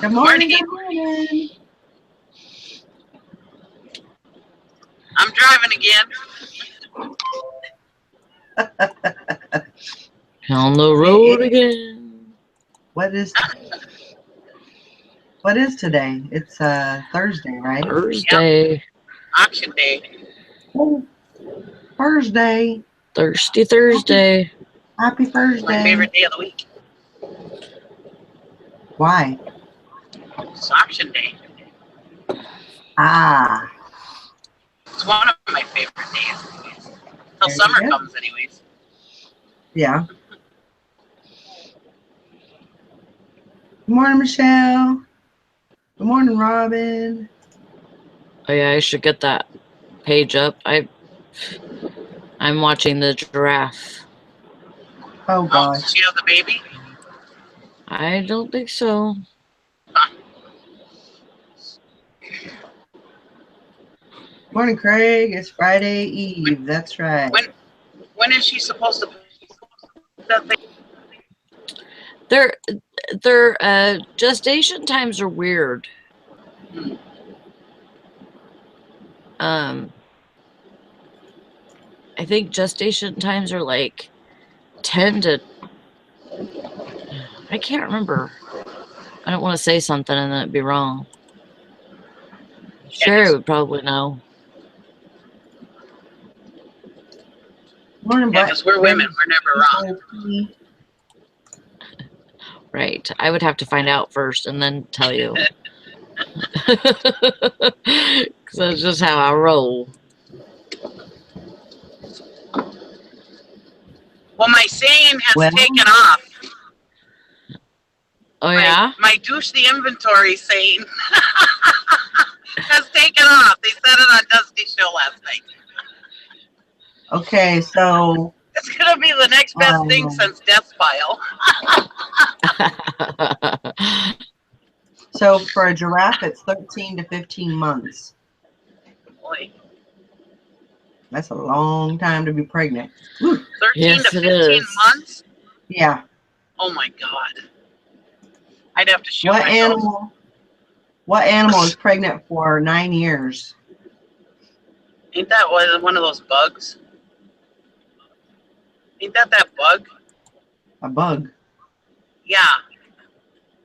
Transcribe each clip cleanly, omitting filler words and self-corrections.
Good morning. Good morning. I'm driving again. On the road again. What is today? It's Thursday, right? Thursday. Yep. Auction day. Oh, Thursday. Thirsty Thursday. Happy Thursday. My favorite day of the week. Why? It's auction day. Ah. It's one of my favorite days. Till summer comes, anyways. Yeah. Good morning, Michelle. Good morning, Robin. Oh yeah, I should get that page up. I'm watching the giraffe. Oh gosh. Does she have the baby? I don't think so. Morning, Craig. It's Friday Eve. That's right. When is she supposed to? Their gestation times are weird. I think gestation times are like 10 to. I can't remember. I don't want to say something and then it'd be wrong. Sherry would probably know. Morning, Brett. Because we're women, we're never wrong. Right. I would have to find out first and then tell you. Because that's just how I roll. Well, my saying has taken off. Oh, yeah? My douche the inventory saying has taken off. They said it on Dusty's show last night. Okay, so it's gonna be the next best thing since Death File. So for a giraffe, it's 13 to 15 months. Boy. That's a long time to be pregnant. 13 to 15 months? Yeah. Oh my God. I'd have to shoot myself. What animal is pregnant for 9 years? Ain't that one of those bugs? Ain't that bug? A bug? Yeah.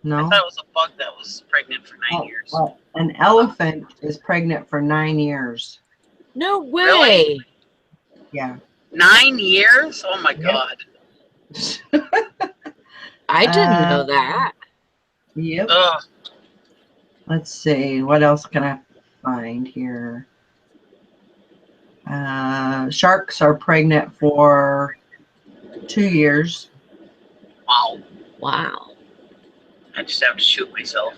No. I thought it was a bug that was pregnant for 9 years. An elephant is pregnant for 9 years. No way. Really? Yeah. 9 years? Oh my God. I didn't know that. Yep. Ugh. Let's see. What else can I find here? Sharks are pregnant for 2 years. Wow. Wow. I just have to shoot myself.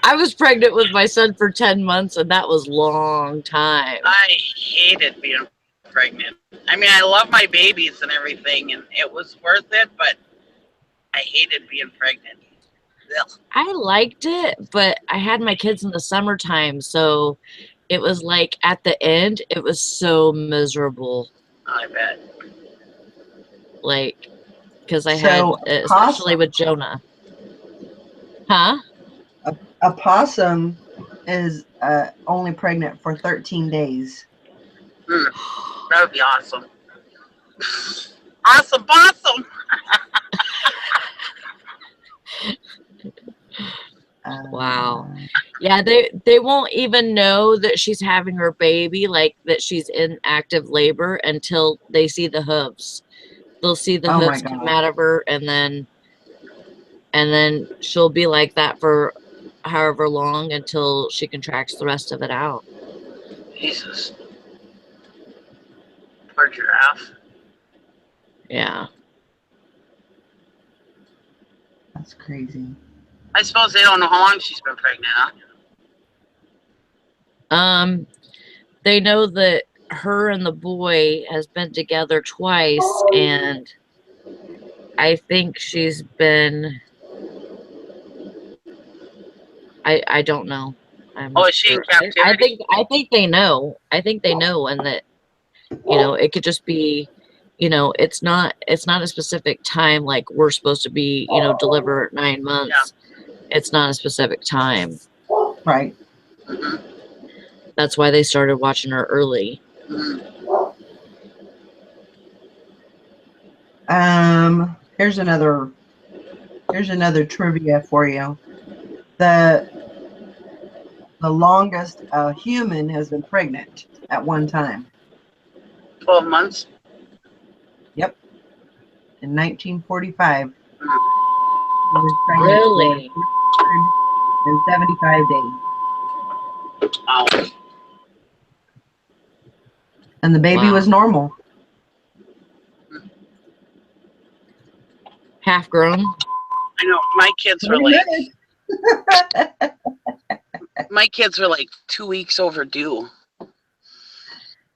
I was pregnant with my son for 10 months, and that was a long time. I hated being pregnant. I mean, I love my babies and everything, and it was worth it, but I hated being pregnant. Ugh. I liked it, but I had my kids in the summertime, so it was like at the end, it was so miserable. I bet. Like, because I had, especially with Jonah. Huh? A possum is only pregnant for 13 days. That would be awesome. Awesome possum! Wow. Yeah, they won't even know that she's having her baby, like that she's in active labor, until they see the hooves. They'll see the hooves come out of her, and then she'll be like that for however long until she contracts the rest of it out. Jesus. Poor giraffe. Yeah. That's crazy. I suppose they don't know how long she's been pregnant, huh? They know that her and the boy has been together twice, and I think she's been. I don't know. Is she in captivity? I think they know. I think they know, and that it could just be, you know, it's not a specific time like we're supposed to be, you know, deliver at 9 months. It's not a specific time. Right. Mhm. That's why they started watching her early. Mhm. Here's another trivia for you. The longest a human has been pregnant at one time. 12 months. Yep. In 1945, Mhm. he was pregnant for Really? 375 days. Wow. And the baby Wow. was normal. Half grown? I know my kids were like 2 weeks overdue.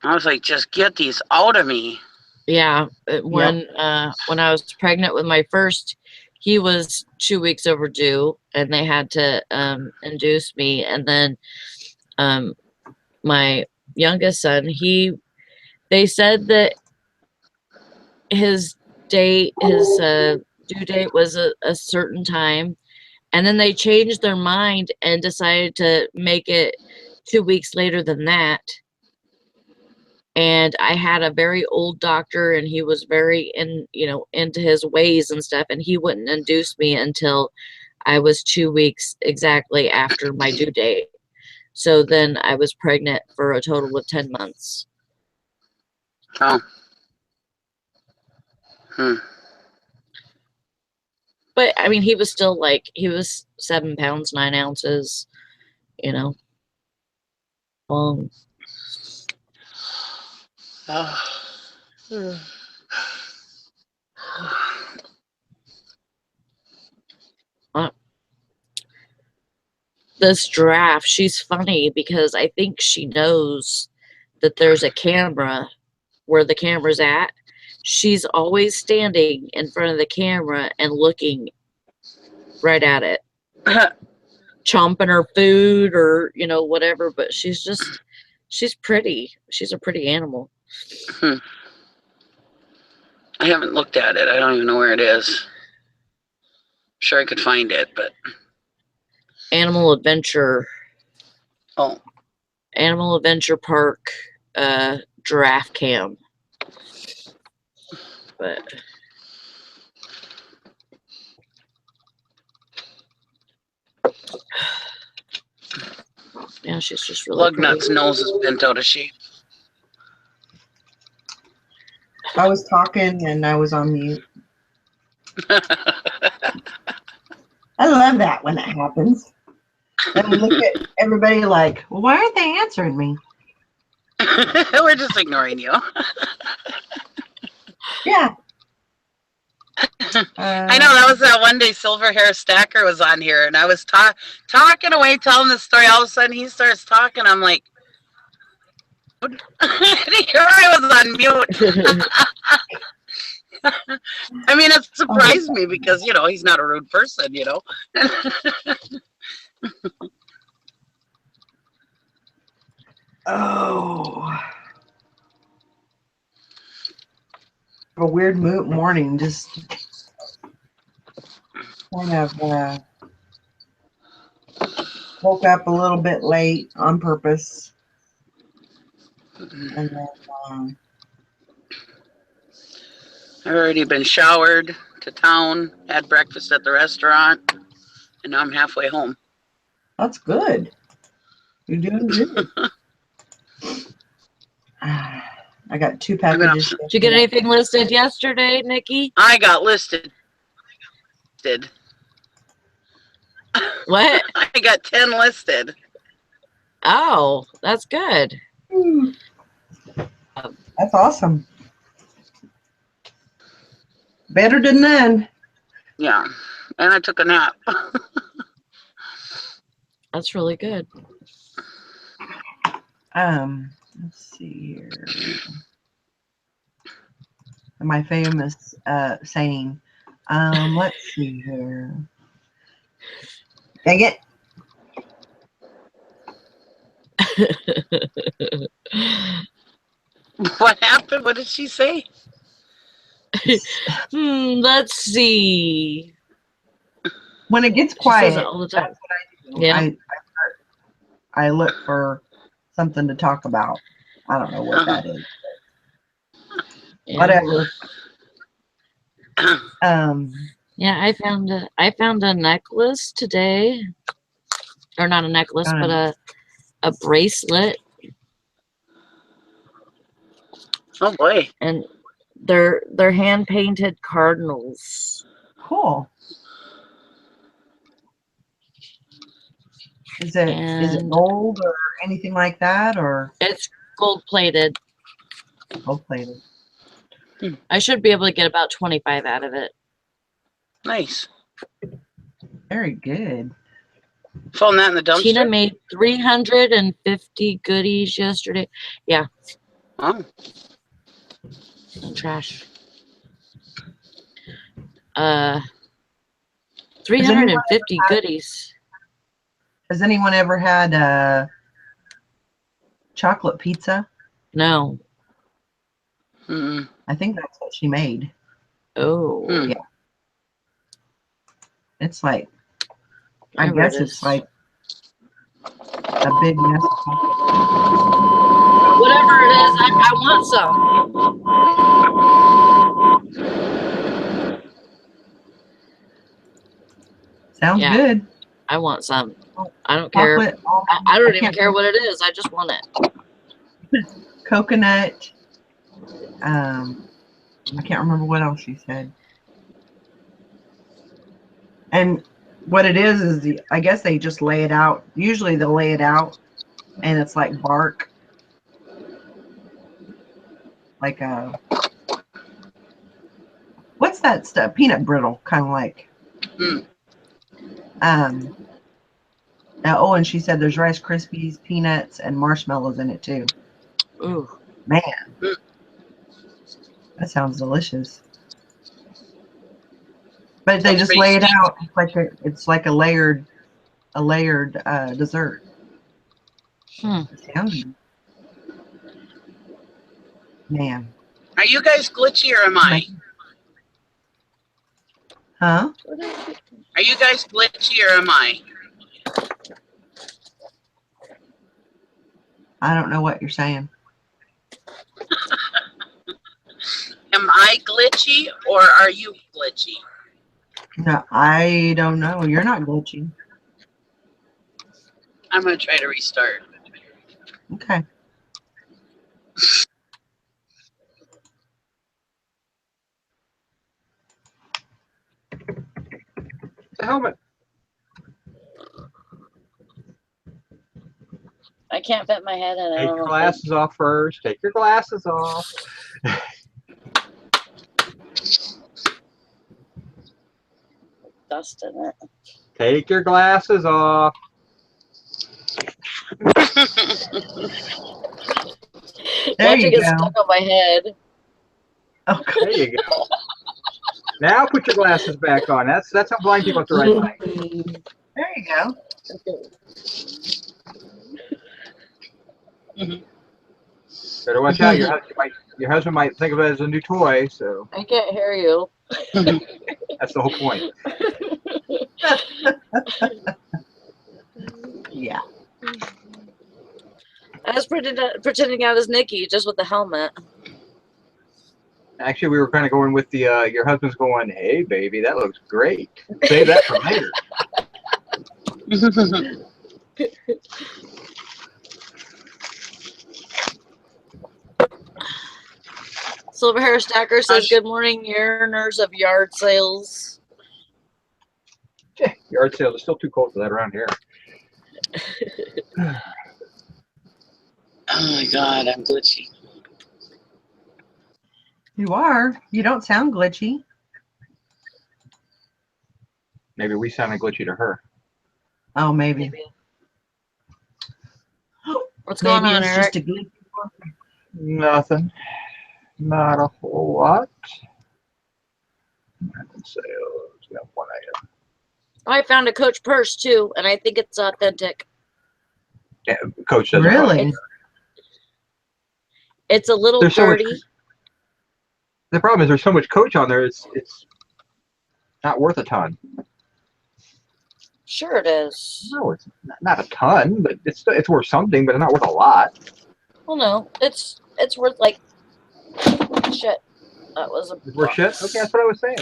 I was like, just get these out of me. Yeah. When I was pregnant with my first, he was 2 weeks overdue, and they had to induce me. And then my youngest son, they said that his due date was a certain time, and then they changed their mind and decided to make it 2 weeks later than that. And I had a very old doctor, and he was very into his ways and stuff, and he wouldn't induce me until I was 2 weeks exactly after my due date. So then I was pregnant for a total of 10 months. Oh. Hmm. But I mean, he was 7 pounds 9 ounces, you know, long. Oh. This giraffe, she's funny because I think she knows that there's a camera where the camera's at. She's always standing in front of the camera and looking right at it, chomping her food or, whatever. But she's pretty. She's a pretty animal. I haven't looked at it. I don't even know where it is. I'm sure I could find it, but. Animal Adventure. Oh. Animal Adventure Park giraffe cam. But yeah, she's just really Lugnut's nose is bent out of shape. I was talking and I was on mute. I love that when that happens. And I look at everybody like, well, why aren't they answering me? We're just ignoring you. Yeah. I know, that was that one day Silver Hair Stacker was on here, and I was talking away, telling the story. All of a sudden, he starts talking. I'm like, here I was on mute. I mean, it surprised me because, he's not a rude person, Oh. A weird morning, just kind of woke up a little bit late on purpose. And then I've already been showered, to town, had breakfast at the restaurant, and now I'm halfway home. That's good. You're doing good. I got 2 packages. Did you get anything listed yesterday, Nikki? I got listed. What? I got 10 listed. Oh, that's good. That's awesome. Better than none. Yeah, and I took a nap. That's really good. Let's see here. My famous saying. Let's see here. Dang it. What happened? What did she say? Let's see. When it gets She says quiet, it all the time. that's what I do. Yeah. I look for something to talk about. I don't know what that is. Yeah. Whatever. Yeah, I found a necklace today. Or not a necklace, but a bracelet. Oh boy. And they're hand painted cardinals. Cool. Is it gold or anything like that, or it's gold plated? Gold plated. I should be able to get about 25 out of it. Nice. Very good. Found that in the dumpster. Tina made 350 goodies yesterday. Yeah. Oh. Trash. 350 goodies. Has anyone ever had chocolate pizza? No. I think that's what she made. Oh. Yeah. It's like, I guess it's like a big mess of chocolate. Whatever it is, I want some. Sounds good. I want some. I don't Chocolate, care. I don't even care what it is. I just want it. Coconut. I can't remember what else she said. And what it is I guess they just lay it out. Usually they'll lay it out and it's like bark. Like what's that stuff? Peanut brittle, kind of like. Oh, and she said there's Rice Krispies, peanuts, and marshmallows in it too. Ooh. Man. That sounds delicious. But they just lay it out. It's like a layered dessert. Sounds good. Man. Are you guys glitchy or am I? Huh? Are you guys glitchy or am I? I don't know what you're saying. Am I glitchy or are you glitchy? No, I don't know. You're not glitchy. I'm going to try to restart. Okay. The helmet. I can't fit my head in. Take your glasses off first. Take your glasses off. Dust in it. Take your glasses off. There you get go. stuck on my head. Okay. There you go. Now put your glasses back on. That's how blind people have to ride bikes. There you go. Better watch out. Your husband might think of it as a new toy. So I can't hear you. that's the whole point. Yeah. I was pretending I was Nikki, just with the helmet. Actually, we were kind of going with the your husband's going, hey, baby, that looks great. Save that for later. Silver Hair Stacker says, good morning, yearners of yard sales. Yard sales are still too cold for that around here. Oh my God, I'm glitchy. You are. You don't sound glitchy. Maybe we sounded glitchy to her. Oh, maybe. What's going on, Eric? Just a glitchy. Nothing. Not a whole lot. Sales. We have one item. Oh, I found a Coach purse too, and I think it's authentic. Yeah, Coach doesn't. Really? It's a little There's dirty. The problem is there's so much coach on there. It's not worth a ton. Sure it is. No, it's not a ton, but it's worth something, but it's not worth a lot. Well, no, it's worth like shit. That was a. It's worth shit. Okay, that's what I was saying.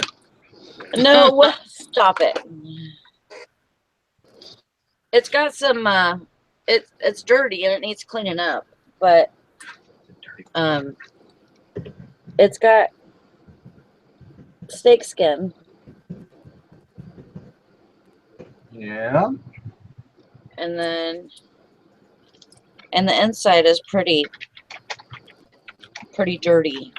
No, stop it. It's got some. It's dirty and it needs cleaning up, but it's got steak skin. Yeah. And then, and the inside is pretty dirty.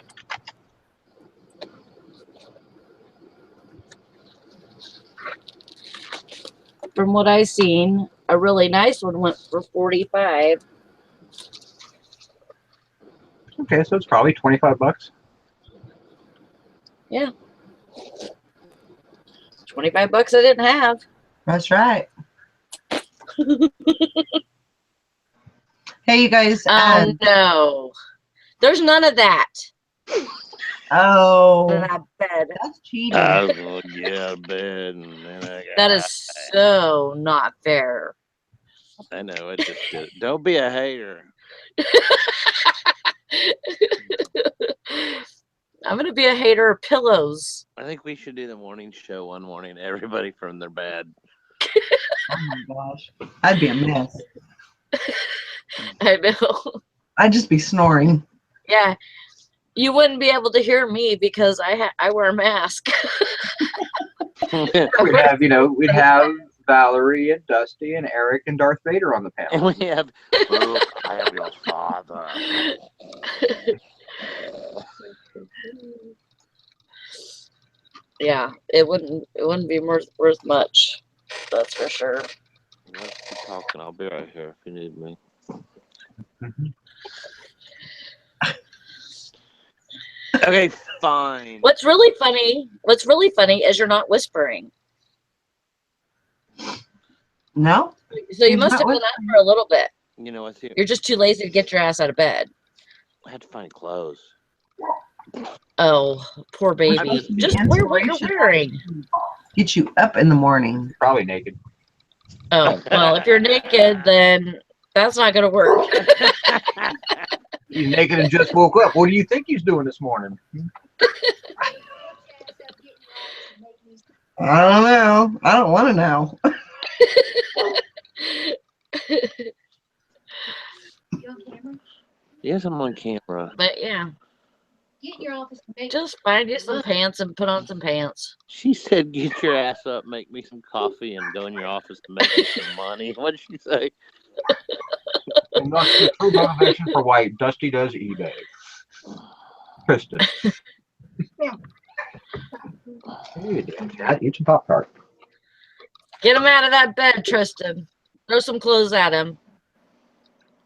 From what I've seen, a really nice one went for $45. Okay, so it's probably $25. Yeah. $25 I didn't have. That's right. Hey, you guys. Oh, no. There's none of that. Oh, That bed. that's cheating. I was gonna get out of bed and then I got. That is so not fair. I know. It just don't be a hater. I'm going to be a hater of pillows. I think we should do the morning show one morning. Everybody from their bed. Oh my gosh, I'd be a mess. I know. I'd just be snoring. Yeah. You wouldn't be able to hear me because I wear a mask. We'd have Valerie and Dusty and Eric and Darth Vader on the And panel. we have Luke, I am your father. Yeah, it wouldn't be worth much. That's for sure. Let's keep talking. I'll be right here if you need me. Okay, fine. What's really funny is you're not whispering. No? So you He's must not have been up for a little bit. You know what's here? You're just too lazy to get your ass out of bed. I had to find clothes. Oh, poor baby. Just wear what you're wearing. Get you up in the morning. Probably naked. Oh, well, if you're naked, then that's not going to work. He's naked and just woke up. What do you think he's doing this morning? I don't know. I don't want to know. You on camera? Yes, I'm on camera. But yeah, Get your office and make just find you some pants and put on some pants. She said, "Get your ass up, make me some coffee, and go in your office to make me some money." What did she say? And that's the true motivation for why Dusty does eBay. Kristen. Hey, damn cat, eat some Pop-Tart. Get him out of that bed, Tristan. Throw some clothes at him.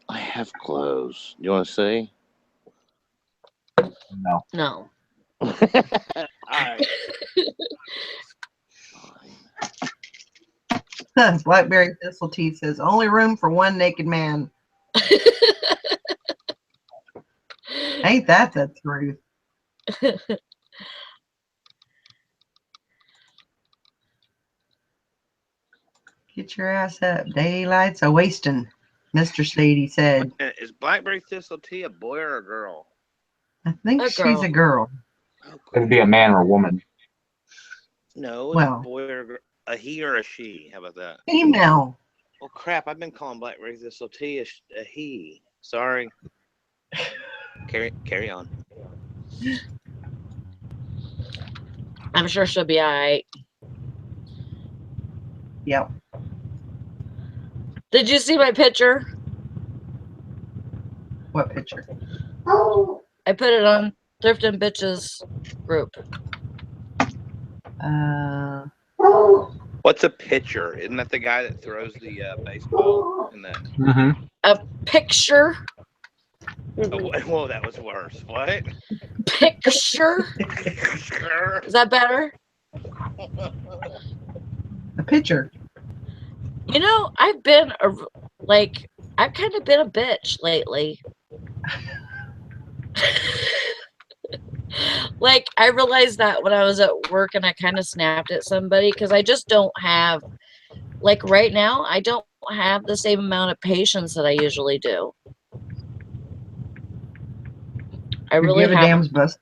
I have clothes. You want to see? No. No. All right. Blackberry Thistle Tea says, only room for one naked man. Ain't that the truth? Get your ass up. Daylight's a wasting, Mr. Sadie said. Is Blackberry Thistle Tea a boy or a girl? I think A she's a girl. Oh, Could be a man or a woman. no, it's Well. a boy or a girl. A he or a she. How about that? Female. Well, crap. I've been calling Blackberry Thistle Tea a he. Sorry. Carry on. I'm sure she'll be all right. Yep. Did you see my picture? What picture? I put it on Thrift and Bitches group. What's a pitcher? Isn't that the guy that throws the baseball in that? Mm-hmm. A picture? Oh, whoa, that was worse. What? Picture? Is that better? A picture. You know, I've kind of been a bitch lately. Like, I realized that when I was at work and I kind of snapped at somebody because I just don't have, like, right now, I don't have the same amount of patience that I usually do. I You really give a have, damn's bus.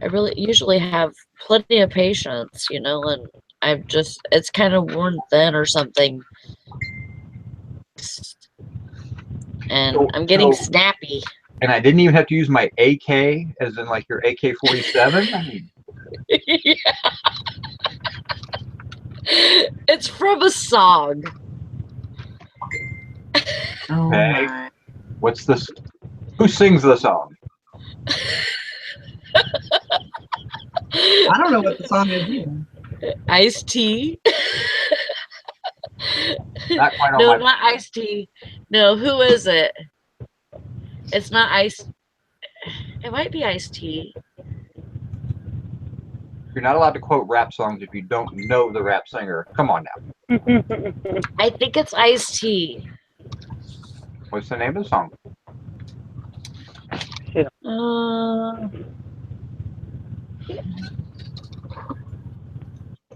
I really usually have plenty of patience, you know, and I've just, it's kind of worn thin or something. And I'm getting snappy. And I didn't even have to use my AK, as in like your AK-47. I mean, Yeah. It's from a song. Oh okay. my. What's this? Who sings the song? I don't know what the song is either. Ice-T. Not quite on No, my. not Ice-T. No, who is it? It's not Ice. It might be Ice-T. You're not allowed to quote rap songs if you don't know the rap singer. Come on now. I think it's Ice-T. What's the name of the song?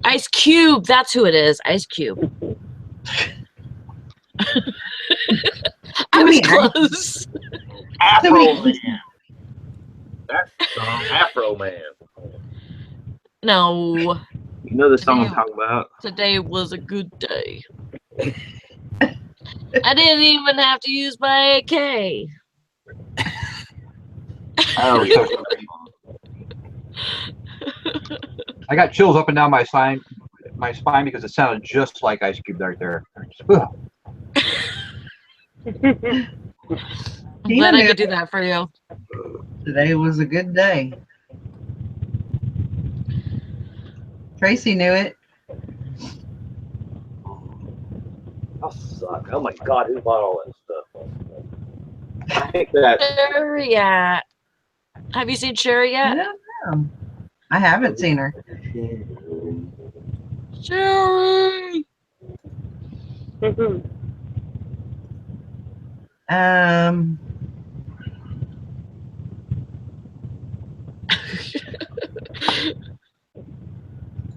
Ice Cube. That's who it is. Ice Cube. I was close. Afro Man. That's the song, Afro Man. No. You know the song I'm talking about? Today was a good day. I didn't even have to use my AK. Oh, so sorry. I got chills up and down my spine because it sounded just like Ice Cube right there. I'm glad I could do that for you. Today was a good day. Tracy knew it. I suck. Oh my God, who bought all that stuff? I think that. Sherry yet? Have you seen Sherry I yet? don't know. I haven't seen her. Sherry.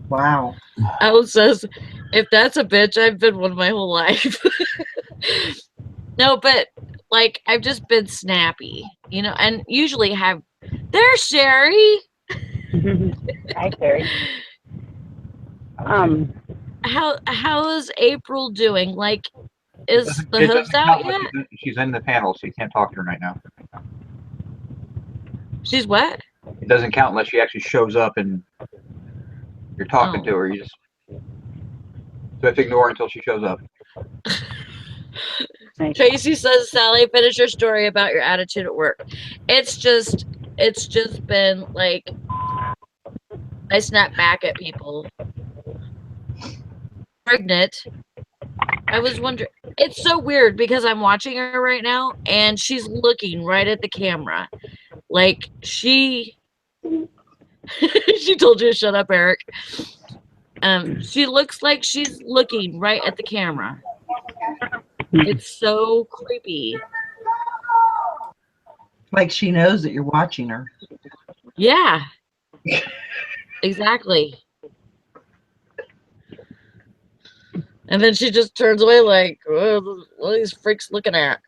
Wow. Alice says, if that's a bitch, I've been one my whole life. No, but like I've just been snappy, you know, and usually have. There's Sherry. Hi, Sherry. How is April doing? Like, is the hooves out yet? She's in the panel, so you can't talk to her right now. She's what? It doesn't count unless she actually shows up and you're talking to her. You just so have to ignore her until she shows up. Tracy says, Sally, finish your story about your attitude at work. It's just been like I snap back at people. Pregnant. I was wondering, it's so weird because I'm watching her right now and she's looking right at the camera. Like she told you to shut up, Eric. She looks like she's looking right at the camera. It's so creepy. Like she knows that you're watching her. Yeah. Exactly. And then she just turns away like, oh, what are these freaks looking at?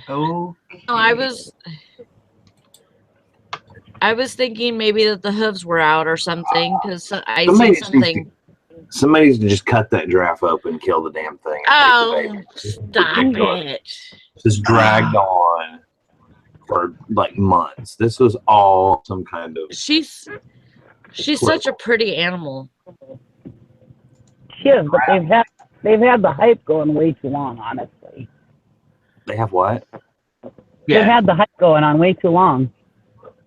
Oh. No, I was thinking maybe that the hooves were out or something because I see something. Somebody needs to just cut that giraffe open and kill the damn thing. Oh, stop it. Just dragged on for like months. This was all some kind of. She's such a pretty animal. She is, but they've had the hype going way too long, honestly. They have what? They've had the hype going on way too long.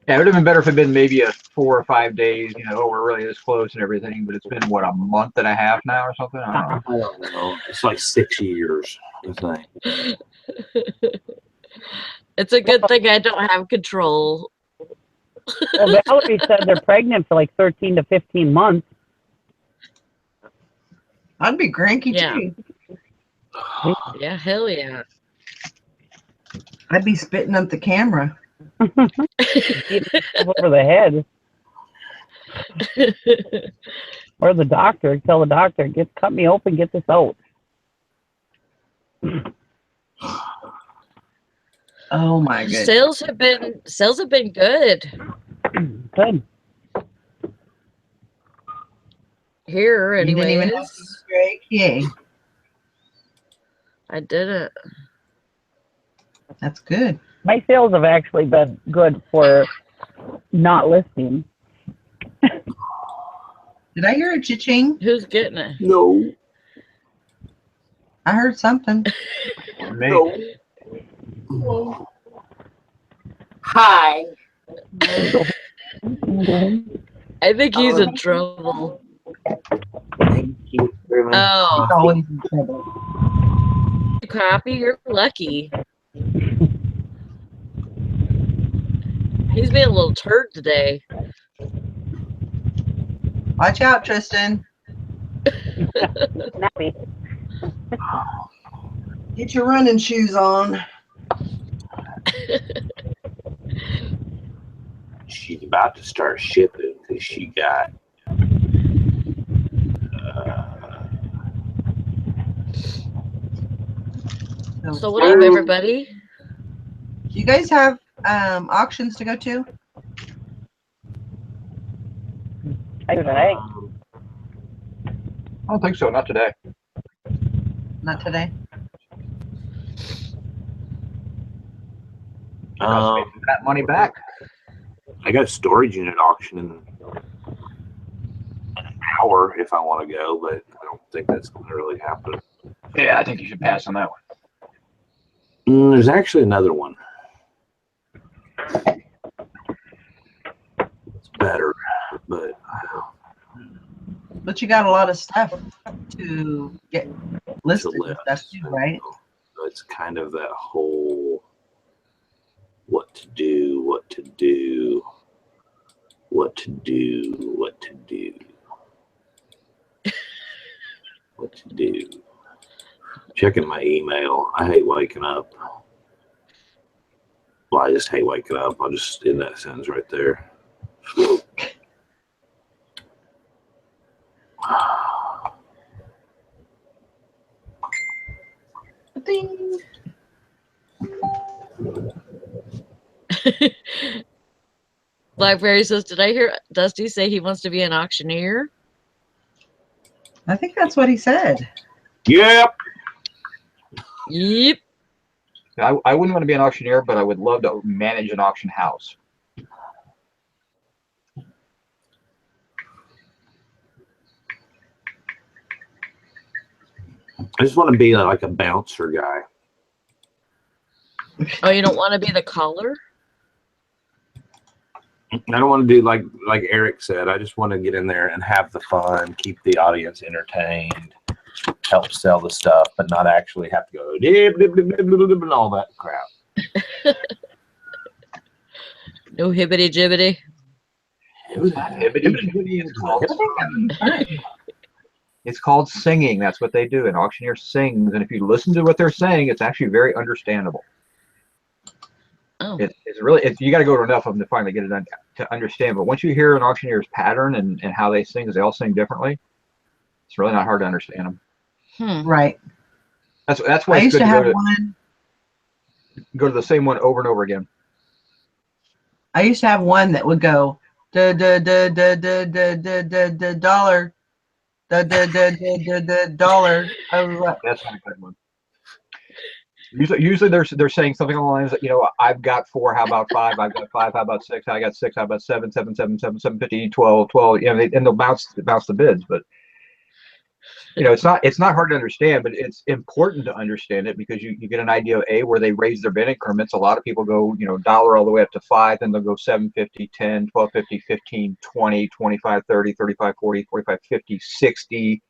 Yeah, it would have been better if it had been maybe a 4 or 5 days, you know, we're really this close and everything, but it's been, what, a month and a half now or something? I don't know. It's like 6 years, I think. It's a good thing I don't have control. Well, Valerie said they're pregnant for like 13 to 15 months. I'd be cranky too. Yeah, hell yeah. I'd be spitting up the camera. Over the head. Or the doctor. Tell the doctor, cut me open, get this out. Oh my goodness. Sales have been good Good. here, You didn't even have anyways. Easter egg? Yay. I didn't. That's good. My sales have actually been good for not listening. Did I hear a cha-ching? Who's getting it? No. I heard something. No. Hi. I think he's in trouble. Thank you very much. Oh, Always in trouble. coffee? You're lucky. He's being a little turd today. Watch out, Tristan. Snappy. Get your running shoes on. She's about to start shipping because she got So what up, everybody? Do you guys have auctions to go to? I don't think so. Not today. Not today. That money back. I got a storage unit auction in an hour if I want to go, but I don't think that's going to really happen. Yeah, I think you should pass on that one. There's actually another one. It's better, but you got a lot of stuff to get listed and stuff too, right? So it's kind of that whole what to do, what to do, what to do, what to do, what to do. Checking my email. I hate waking up. Well, I just hate waking up. I'll just end that sentence right there. Ding. Blackberry says, did I hear Dusty say he wants to be an auctioneer? I think that's what he said. Yep. Yep. I wouldn't want to be an auctioneer, but I would love to manage an auction house. I just want to be like a bouncer guy. Oh, you don't want to be the caller? I don't want to do like Eric said. I just want to get in there and have the fun, keep the audience entertained, help sell the stuff, but not actually have to go dip, dip, dip, dip, dip, dip, and all that crap. No hibbity jibbity. It's called singing. That's what they do. An auctioneer sings, and if you listen to what they're saying, it's actually very understandable. Oh. It's really, you got to go to enough of them to finally get it to understand. But once you hear an auctioneer's pattern and how they sing, because they all sing differently, it's really not hard to understand them. Right. That's why I it's used good to have to one. go to the same one over and over again. I used to have one that would go dollar, dollar. That's not a good one. Usually they're saying something along the lines that, you know, I've got 4, how about 5? I've got 5, how about 6? I got 6, how about 7, 7, 7, 7, 7, 50, 12, 12. You know, and they'll bounce the bids, but you know, it's not hard to understand, but it's important to understand it because you get an idea of where they raise their bid increments. A lot of people go, you know, dollar all the way up to 5, then they'll go 7.50, 10, 12.50, 15, 20, 25, 30, 35, 40, 45, 50, 60.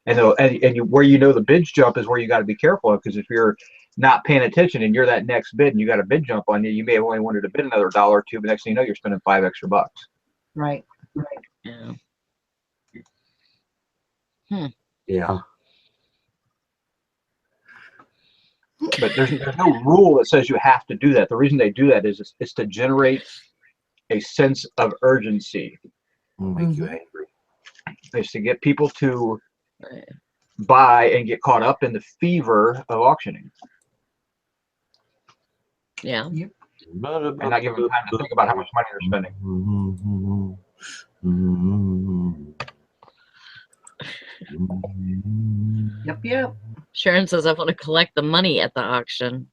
And where you know the bids jump is where you got to be careful of, because if you're not paying attention and you're that next bid and you got a bid jump on you, you may have only wanted to bid another $1 or $2, but next thing you know, you're spending $5 extra. Right. Yeah. Yeah. But there's no rule that says you have to do that. The reason they do that is to generate a sense of urgency. Make you angry. Is to get people to buy and get caught up in the fever of auctioning. Yeah. Yep. And not give them time to think about how much money they're spending. Yep, yep. Sharon says I want to collect the money at the auction.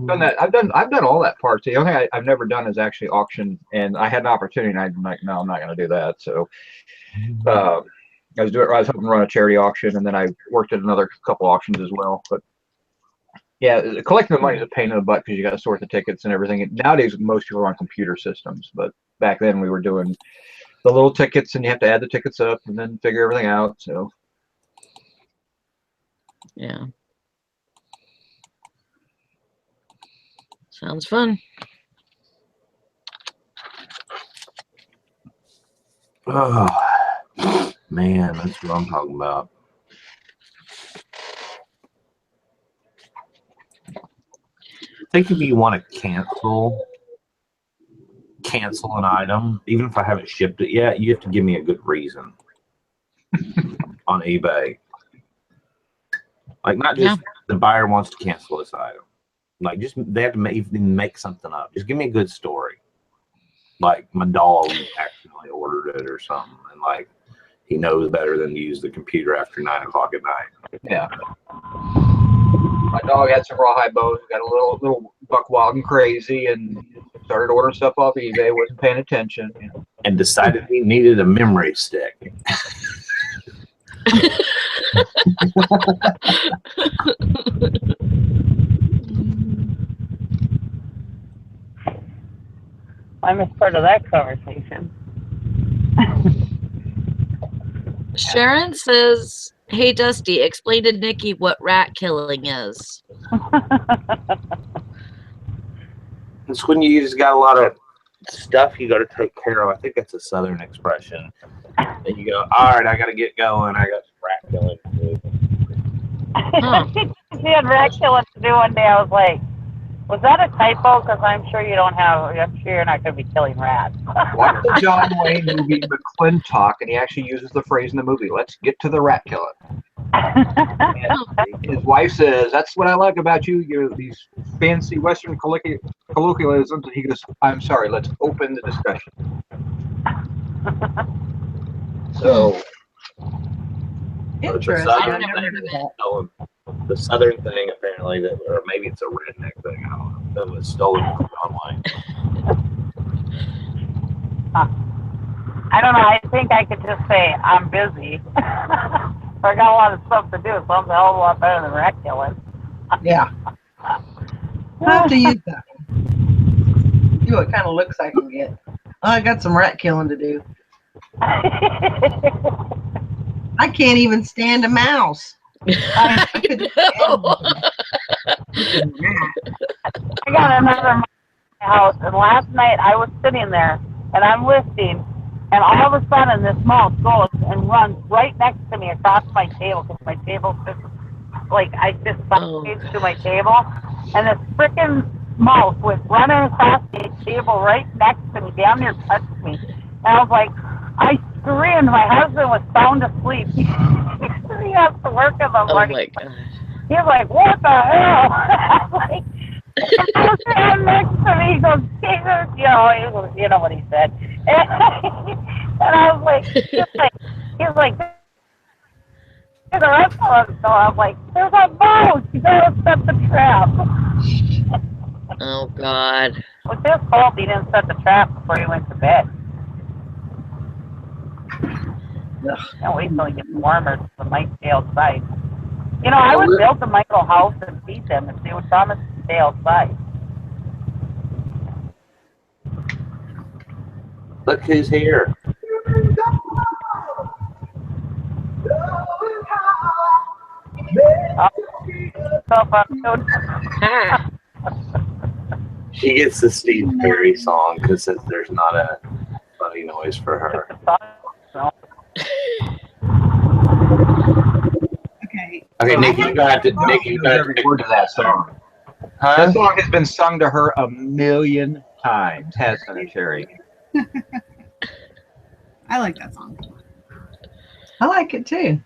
Done that. I've done all that part. The only thing I've never done is actually auction, and I had an opportunity, and I'm like, no, I'm not going to do that. So I was hoping to run a charity auction, and then I worked at another couple auctions as well. But yeah, collecting the money is a pain in the butt because you got to sort the tickets and everything. And nowadays, most people are on computer systems, but back then we were doing the little tickets, and you have to add the tickets up and then figure everything out. So yeah. Sounds fun. Oh, man, that's what I'm talking about. I think if you want to cancel an item, even if I haven't shipped it yet, you have to give me a good reason on eBay. Like, not just the buyer wants to cancel this item. Like, just they have to make something up. Just give me a good story. Like, my dog accidentally ordered it or something, and like he knows better than to use the computer after 9 o'clock at night. yeah. My dog had some rawhide bows, got a little buck wild and crazy, and started ordering stuff off eBay, wasn't paying attention. You know. And decided he needed a memory stick. I missed part of that conversation. Sharon says, hey, Dusty, explain to Nikki what rat killing is. It's when you just got a lot of stuff you got to take care of. I think that's a Southern expression. And you go, all right, I got to get going. I got some rat killing to do. She had rat killing to do one day. I was like, was that a typo? Because I'm sure you're not going to be killing rats. Watch the John Wayne movie McClintock, and he actually uses the phrase in the movie, let's get to the rat killing. His wife says, that's what I like about you, these fancy Western colloquialisms. And he goes, I'm sorry, let's open the discussion. So, interesting. Southern I never heard of that. The Southern thing, apparently, or maybe it's a redneck thing, I don't know, that was stolen from John Wayne. I don't know. I think I could just say, I'm busy. I got a lot of stuff to do, so I'm a hell of a lot better than rat killing. Yeah. I'll have to use that one. See what kind of looks I can get. Oh, I got some rat killing to do. I can't even stand a mouse. I got another house, and last night I was sitting there, and I'm listing, and all of a sudden this mouse goes and runs right next to me across my table, because my table's just, like, I just sideways to my table, and this freaking mouse was running across the table right next to me, damn near touched me, and I was like, I screamed. My husband was sound asleep. He has to work in the morning. Oh my God. He was like, what the hell? I'm like, and I was standing next to me. He goes, Jesus, you know what he said. And I was like, he's like, there's a restaurant. So I'm like, there's a mouse. You gotta set the trap. Oh God. With his fault, he didn't set the trap before he went to bed. Can't wait till it gets warmer so the mice stay outside. You know, I would build the mice a house and feed them if they would promise to stay outside. Look who's here. She gets the Steve Perry song because there's not a funny noise for her. Okay. Okay, Nick, you got to. Nick, you got every word to that song. Huh? That song has been sung to her a million times, hasn't it, Sherry? I like that song. I like it too.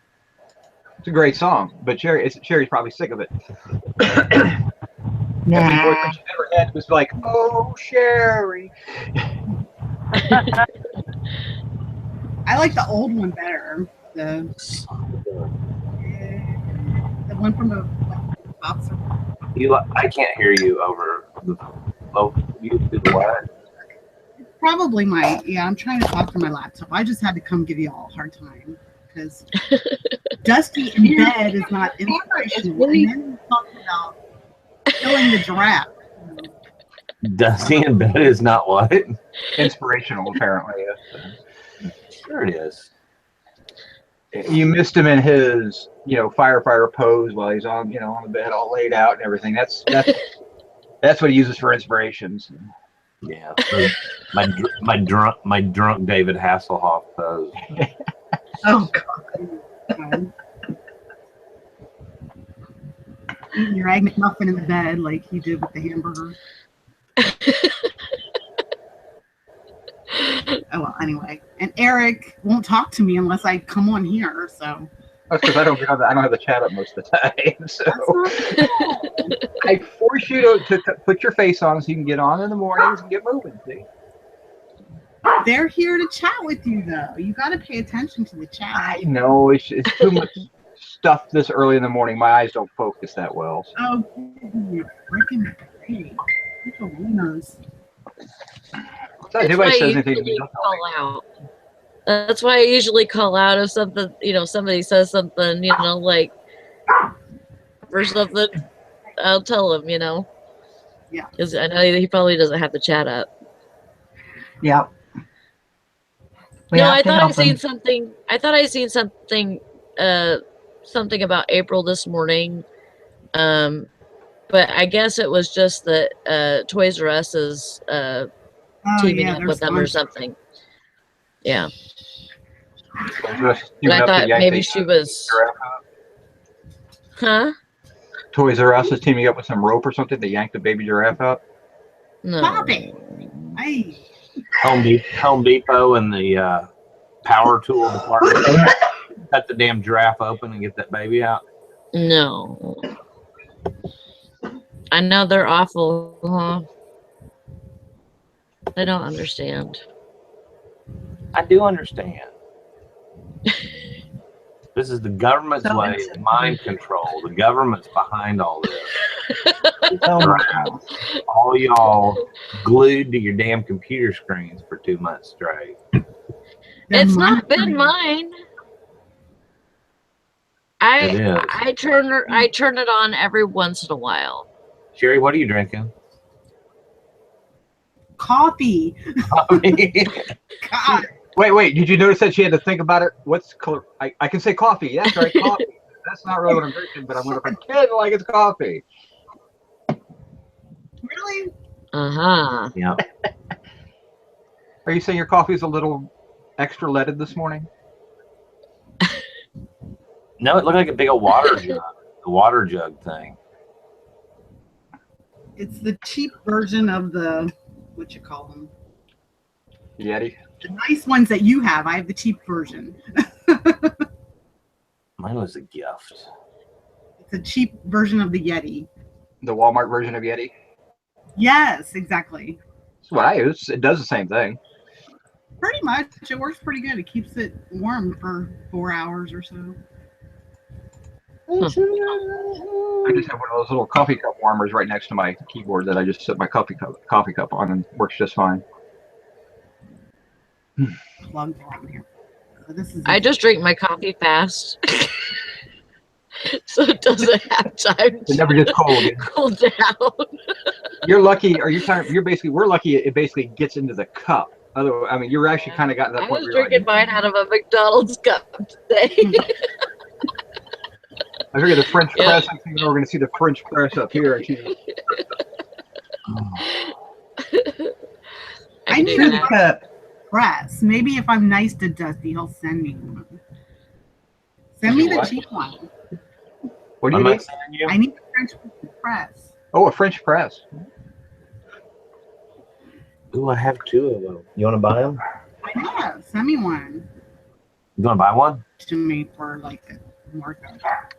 It's a great song, but Sherry's probably sick of it. Nah. Every voice that she ever had was like, "Oh, Sherry." I like the old one better. The one from the box. I can't hear you over the. Oh, you did what? Probably I'm trying to talk through my laptop. I just had to come give you all a hard time because Dusty in bed is not inspirational. And then you talk about killing the giraffe. Dusty in bed is not what? Inspirational, apparently. Sure it is. You missed him in his, firefighter pose while he's on, on the bed, all laid out and everything. That's what he uses for inspirations. Yeah, my drunk David Hasselhoff pose. Oh God. Eating your egg McMuffin in the bed like you did with the hamburger. Oh well, anyway. And Eric won't talk to me unless I come on here, so. That's because I don't have the chat up most of the time. So I force you to put your face on so you can get on in the mornings and get moving. See? They're here to chat with you, though. You got to pay attention to the chat. I know it's too much stuff this early in the morning. My eyes don't focus that well. So. Oh, you're freaking great. Look at winners. That's why I usually call out. That's why I usually call out if something, somebody says something, like, or something. I'll tell him, Yeah. Because I know he probably doesn't have the chat up. Yeah. I thought I'd seen something. I thought I'd seen something, something about April this morning. But I guess it was just that Toys R Us is teaming up with them or something. Yeah. And I thought maybe she was. Huh? Toys R Us is teaming up with some rope or something to yank the baby giraffe out. No. Stop it. Hey. Home Depot and the power tool department cut the damn giraffe open and get that baby out. No. I know they're awful, huh? I don't understand. I do understand. This is the government's way of mind control. The government's behind all this. All y'all glued to your damn computer screens for 2 months straight. It's not been mine. I turn it on every once in a while. Sherry, what are you drinking? Coffee. God. Wait. Did you notice that she had to think about it? What's color? I can say coffee. That's right, coffee. That's not really what I'm drinking, but I'm going to pretend like it's coffee. Really? Uh-huh. Yeah. Are you saying your coffee is a little extra leaded this morning? No, it looked like a big old water jug. The water jug thing. It's the cheap version of the, what you call them? Yeti. The nice ones that you have. I have the cheap version. Mine was a gift. It's a cheap version of the Yeti. The Walmart version of Yeti? Yes, exactly. That's what I use. It does the same thing. Pretty much. It works pretty good. It keeps it warm for 4 hours or so. I just have one of those little coffee cup warmers right next to my keyboard that I just set my coffee cup on, and works just fine. Plugged on here. So I just drink my coffee fast. So it doesn't have time to never gets cold. Cool down. You're lucky, or we're lucky it basically gets into the cup. Otherwise, I mean, you're actually kind of gotten to that point. I was drinking mine out of a McDonald's cup today. I figured the French press. I think we're going to see the French press up here. I need a cup press. Maybe if I'm nice to Dusty, he'll send me one. Send me the cheap one. What do you Am I need? sending you? I need a French press. Oh, a French press. Ooh, I have 2 of them. You want to buy them? I know. Send me one You want to buy one? to me for like a markup.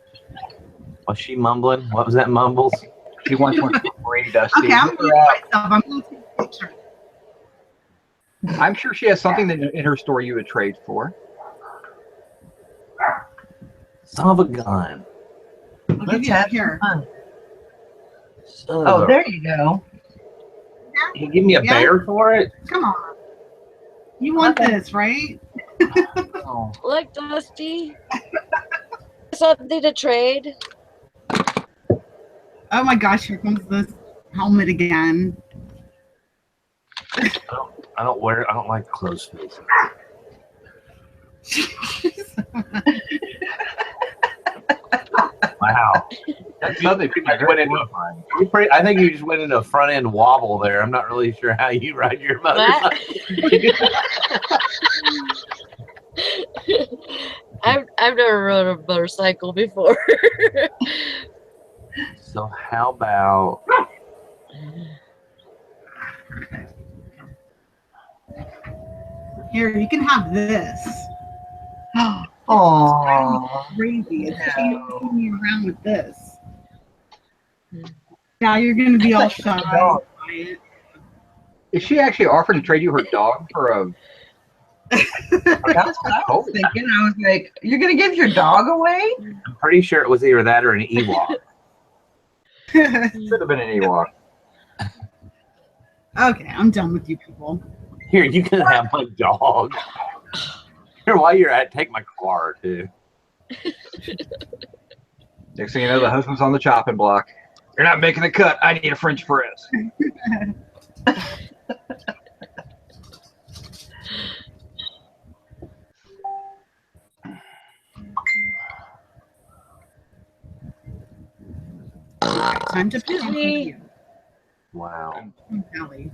Was she mumbling? What was that mumbles? She wants one for free, Dusty. Okay, I'm Look going her out. myself. I'm going to take a picture. I'm sure she has something that in her store you would trade for. Son of a gun. Let's have here. fun. Son of Oh, a- there you go. You give me a Yeah. bear for it? Come on. You want this, right? Oh. Look, Dusty. Something to trade. Oh my gosh, here comes this helmet again. I don't like closed faces. Wow. That's something people are went into I think you just went into a front end wobble there. I'm not really sure how you ride your motorcycle. I've never rode a motorcycle before. So how about Here, you can have this. Oh, Crazy. It's chasing me around with this. Now you're going to be all shy. Quiet. Is she actually offered to trade you her dog for a? that's what I was thinking. I was like, "You're gonna give your dog away?" I'm pretty sure it was either that or an Ewok. Should have been an Ewok. Okay, I'm done with you people. Here, you can have my dog. Here, while you're at, take my car too. Next thing you know, the husband's on the chopping block. You're not making the cut. I need a French press. Time to pick you. Wow. Ellie.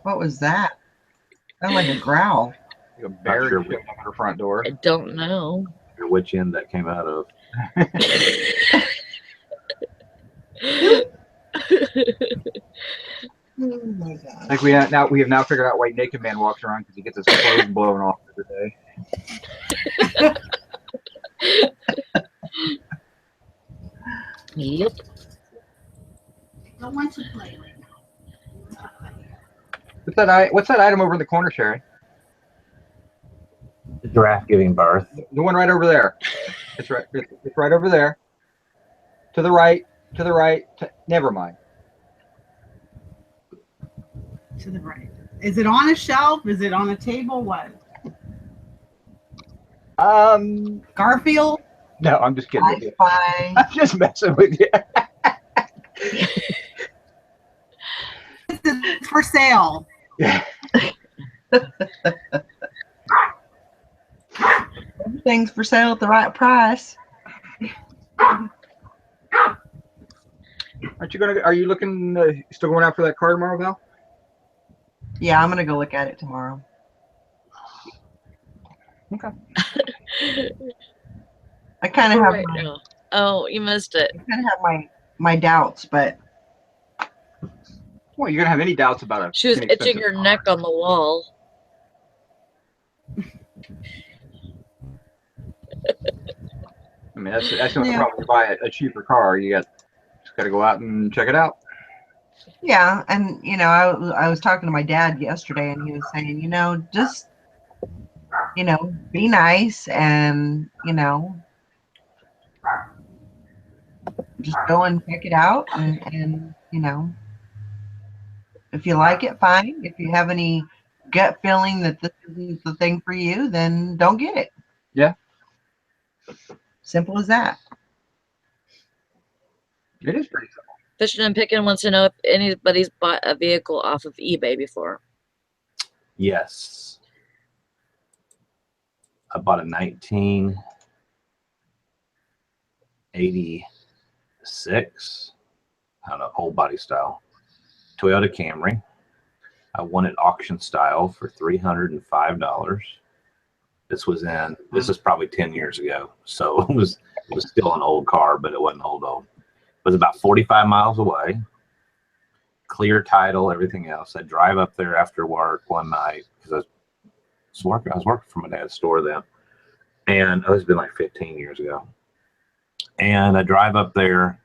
What was that? Sounded like a growl. Like a bear sure. showed up at her front door. I don't know. Which end that came out of? Oh my god! I think we have now figured out why Naked Man walks around because he gets his clothes blown off every day. Yep. Don't want to play. What's that item over in the corner, Sherry? The giraffe giving birth. The one right over there. It's right. It's right over there. To the right. To the right. Never mind. To the right. Is it on a shelf? Is it on a table? What? Garfield? No, I'm just kidding with you. Fine. I'm just messing with you. It's for sale. Yeah. Everything's for sale at the right price. Aren't you gonna? Are you looking? Still going out for that car tomorrow, Val? Yeah, I'm gonna go look at it tomorrow. Okay. I kind of have Right my, now. Oh, you missed it. I kind of have my doubts, but Well, you're gonna have any doubts about it? She was itching her neck on the wall. I mean, that's the only problem. You buy a cheaper car, just got to go out and check it out. yeah. And you know, I was talking to my dad yesterday, and he was saying, you know, just be nice, and just go and check it out, and if you like it, fine. If you have any gut feeling that this is the thing for you, then don't get it. Yeah. Simple as that. It is pretty simple. Fishing and Picking wants to know if anybody's bought a vehicle off of eBay before. Yes. I bought a 1986, I don't know, whole body style Toyota Camry. I won it auction style for $305. This is probably 10 years ago. So it was It was still an old car, but it wasn't old. It was about 45 miles away. Clear title, everything else. I drive up there after work one night because I was working for my dad's store then, and it's been like 15 years ago. And I drive up there,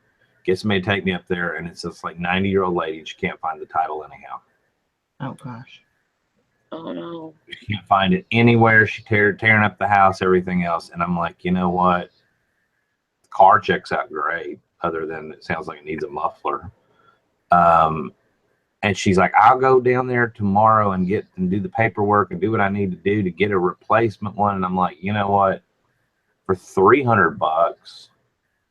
get somebody to take me up there, and it's this like 90-year-old lady. She can't find the title anyhow. Oh gosh. Oh no. She can't find it anywhere. She tearing up the house, everything else. And I'm like, you know what? The car checks out great, other than it sounds like it needs a muffler. And she's like, I'll go down there tomorrow and do the paperwork and do what I need to do to get a replacement one. And I'm like, you know what? For $300,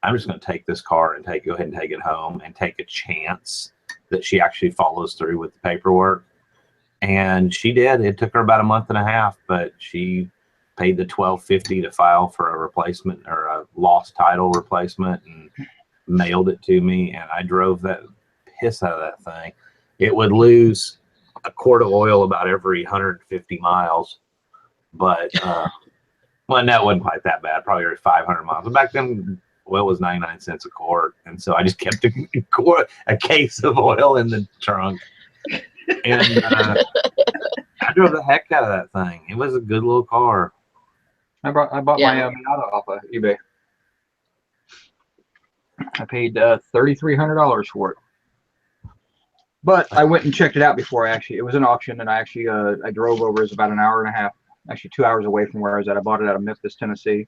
I'm just going to take this car and go ahead and take it home and take a chance that she actually follows through with the paperwork. And she did. It took her about a month and a half, but she paid the $12.50 to file for a replacement or a lost title replacement and mailed it to me. And I drove that piss out of that thing. It would lose a quart of oil about every 150 miles, but well, that wasn't quite that bad. Probably every 500 miles. But back then, oil was 99 cents a quart, and so I just kept a case of oil in the trunk, and I drove the heck out of that thing. It was a good little car. I bought my Miata off of eBay. I paid $3,300 for it. But I went and checked it out before it was an auction, and I drove over. It was about an hour and a half, actually 2 hours away from where I was at. I bought it out of Memphis, Tennessee.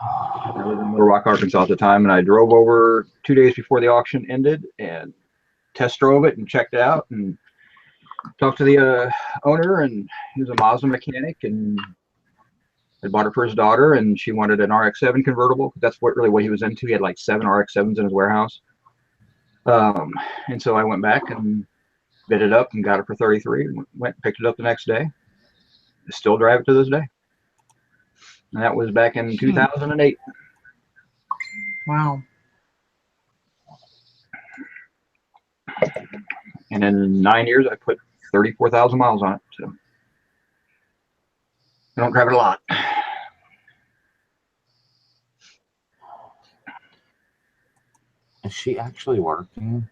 I lived in Little Rock, Arkansas at the time, and I drove over 2 days before the auction ended and test drove it and checked it out and talked to the owner, and he was a Mazda mechanic, and I bought it for his daughter, and she wanted an RX-7 convertible. That's what he was into. He had like 7 RX-7s in his warehouse. And so I went back and bid it up and got it for $33. Went and picked it up the next day. I still drive it to this day. And that was back in 2008. Wow. And in 9 years, I put 34,000 miles on it. So I don't drive it a lot. Is she actually working?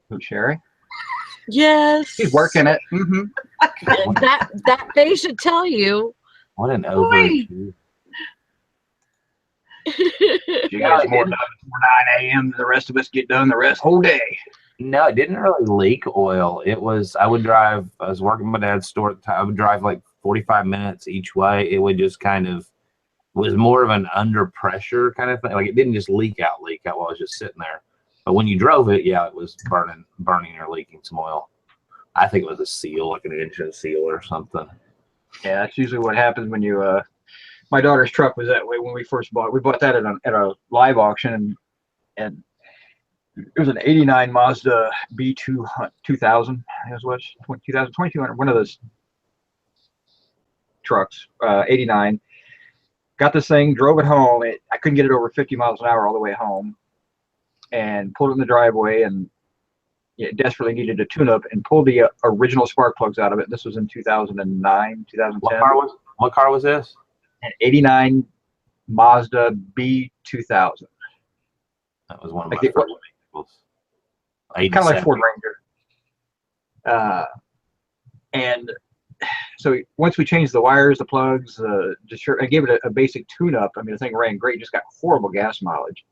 Who, Sherry? Yes. She's working it. Mm-hmm. that they should tell you. What an overachieve. She gets more done before 9 a.m. The rest of us get done the whole day. No, it didn't really leak oil. I was working at my dad's store at the time. I would drive like 45 minutes each way. It would just was more of an under pressure kind of thing. Like it didn't just leak out while I was just sitting there. But when you drove it, yeah, it was burning or leaking some oil. I think it was a seal, like an engine seal or something. Yeah, that's usually what happens when you my daughter's truck was that way when we first bought it. We bought that at a live auction, and it was an 89 Mazda B2000. I think it was 2200, one of those trucks, 89. Got this thing, drove it home. I couldn't get it over 50 miles an hour all the way home, and pulled it in the driveway, and it desperately needed a tune-up, and pulled the original spark plugs out of it. This was in 2009, 2010. What car was this? An 89 Mazda B2000. That was one of my first vehicles. Kind of like Ford Ranger. And so once we changed the wires, the plugs, I gave it a basic tune-up. I mean, the thing ran great, just got horrible gas mileage.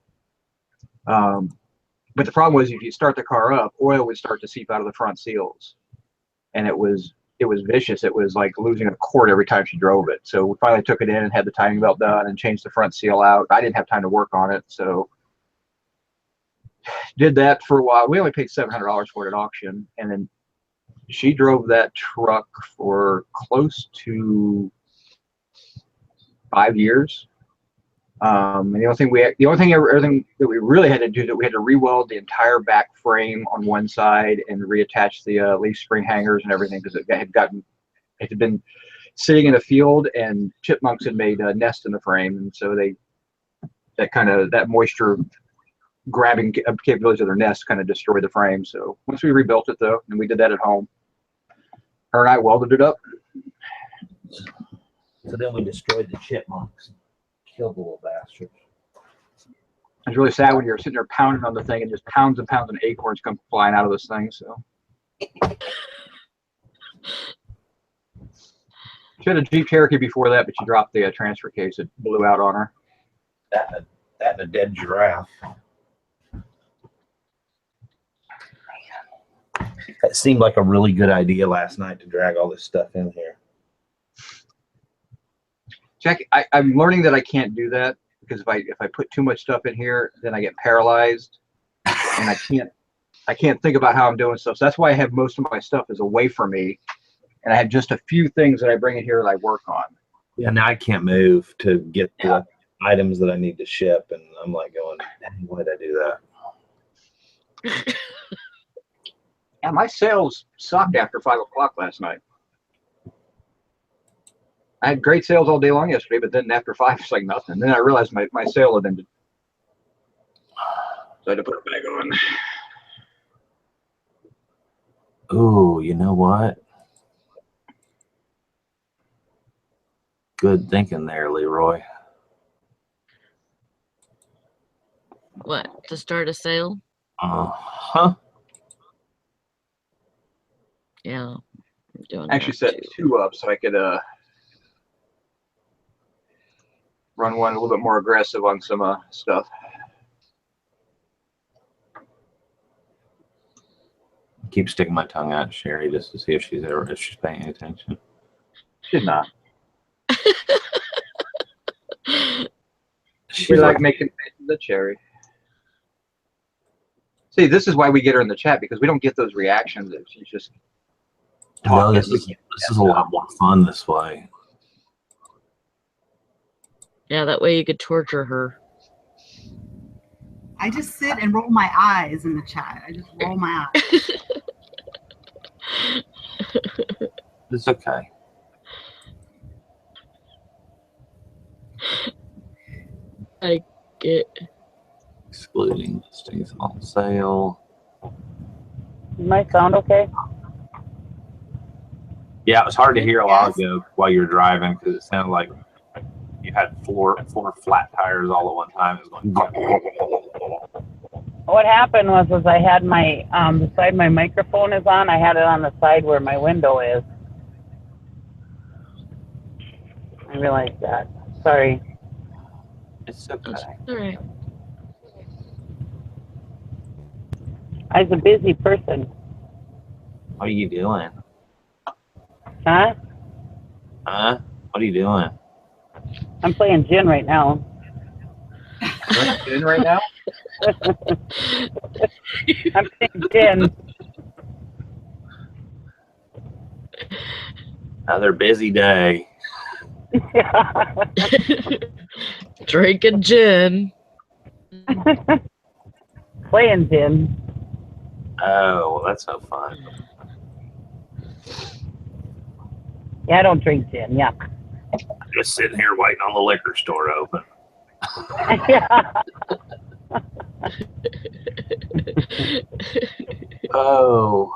But the problem was if you start the car up, oil would start to seep out of the front seals. And it was vicious. It was like losing a quart every time she drove it. So we finally took it in and had the timing belt done and changed the front seal out. I didn't have time to work on it, so did that for a while. We only paid $700 for it at auction, and then she drove that truck for close to 5 years. And everything that we really had to do, that we had to re-weld the entire back frame on one side and reattach the leaf spring hangers and everything, because it had been sitting in a field and chipmunks had made a nest in the frame, and so that moisture grabbing capabilities of their nest kind of destroyed the frame. So once we rebuilt it though, and we did that at home, her and I welded it up. So then we destroyed the chipmunks. Killed the little bastards. It's really sad when you're sitting there pounding on the thing and just pounds and pounds and acorns come flying out of this thing. So she had a Jeep Cherokee before that, but she dropped the transfer case. It blew out on her. That and a dead giraffe. That seemed like a really good idea last night to drag all this stuff in here. Jack, I'm learning that I can't do that because if I put too much stuff in here, then I get paralyzed and I can't think about how I'm doing stuff. So that's why I have most of my stuff is away from me, and I have just a few things that I bring in here that I work on. Yeah, now I can't move to get the items that I need to ship, and I'm like going, why did I do that? Yeah, my sales sucked after 5 o'clock last night. I had great sales all day long yesterday, but then after 5, it's like nothing. Then I realized my sale had ended. So I had to put it back on. Oh, you know what? Good thinking there, Leroy. What, to start a sale? Uh-huh. Yeah. I'm doing I actually that set too. 2 up so I could run one a little bit more aggressive on some stuff. Keep sticking my tongue out, Sherry, just to see if she's paying attention. She's not. She's We like making the cherry. See, this is why we get her in the chat, because we don't get those reactions if she's just talking. No, this is a lot more fun this way. Yeah, that way you could torture her. I just sit and roll my eyes in the chat. I just roll my eyes. It's okay. I get Excluding listings on sale. My sound okay? Yeah, it was hard to hear a while ago while you were driving because it sounded like you had four flat tires all at one time. It was going. What happened was I had my the side my microphone is on. I had it on the side where my window is. I realized that. Sorry. It's okay. all right. I was a busy person. What are you doing? Huh? Huh? What are you doing? I'm playing gin right now. In right now? I'm playing gin. Another busy day. Drinking gin. Playing gin. Oh, well, that's no fun. Yeah, I don't drink gin. Yeah. Just sitting here waiting on the liquor store to open. Yeah. Oh,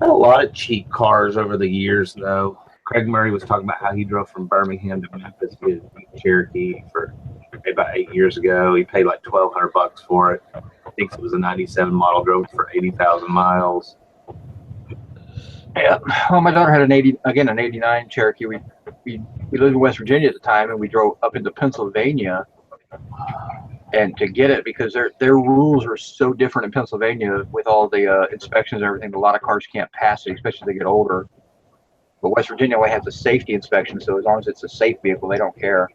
had a lot of cheap cars over the years, though. Craig Murray was talking about how he drove from Birmingham to Memphis to get a Cherokee for about 8 years ago. He paid like $1,200 for it. I think it was a '97 model, drove it for 80,000 miles. Yeah. Well, my daughter had an '89 Cherokee. We lived in West Virginia at the time, and we drove up into Pennsylvania, and to get it because their rules are so different in Pennsylvania with all the inspections and everything. A lot of cars can't pass it, especially as they get older. But West Virginia only has a safety inspection, so as long as it's a safe vehicle, they don't care.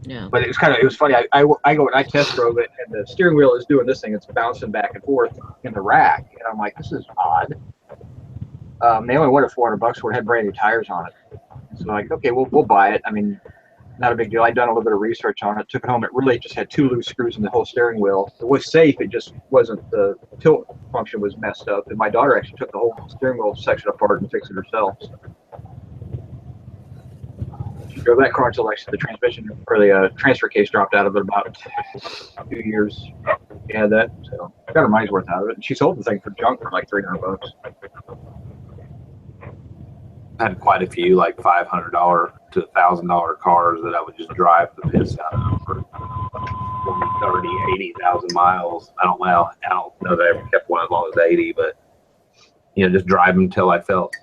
Yeah. But it was funny. I go and I test drove it, and the steering wheel is doing this thing. It's bouncing back and forth in the rack, and I'm like, this is odd. They only wanted $400 for it. Had brand new tires on it. So I'm like, okay, we'll buy it. I mean, not a big deal. I'd done a little bit of research on it. Took it home. It really just had 2 loose screws in the whole steering wheel. It was safe. It just wasn't, the tilt function was messed up. And my daughter actually took the whole steering wheel section apart and fixed it herself. She drove that car until actually the transmission or the transfer case dropped out of it about 2 years. She had that, so got her money's worth out of it. And she sold the thing for junk for like $300. I had quite a few like $500 to $1,000 cars that I would just drive the piss out of for 20, 30, 80,000 miles. I don't know that I ever kept one as long as 80, but just drive them until I felt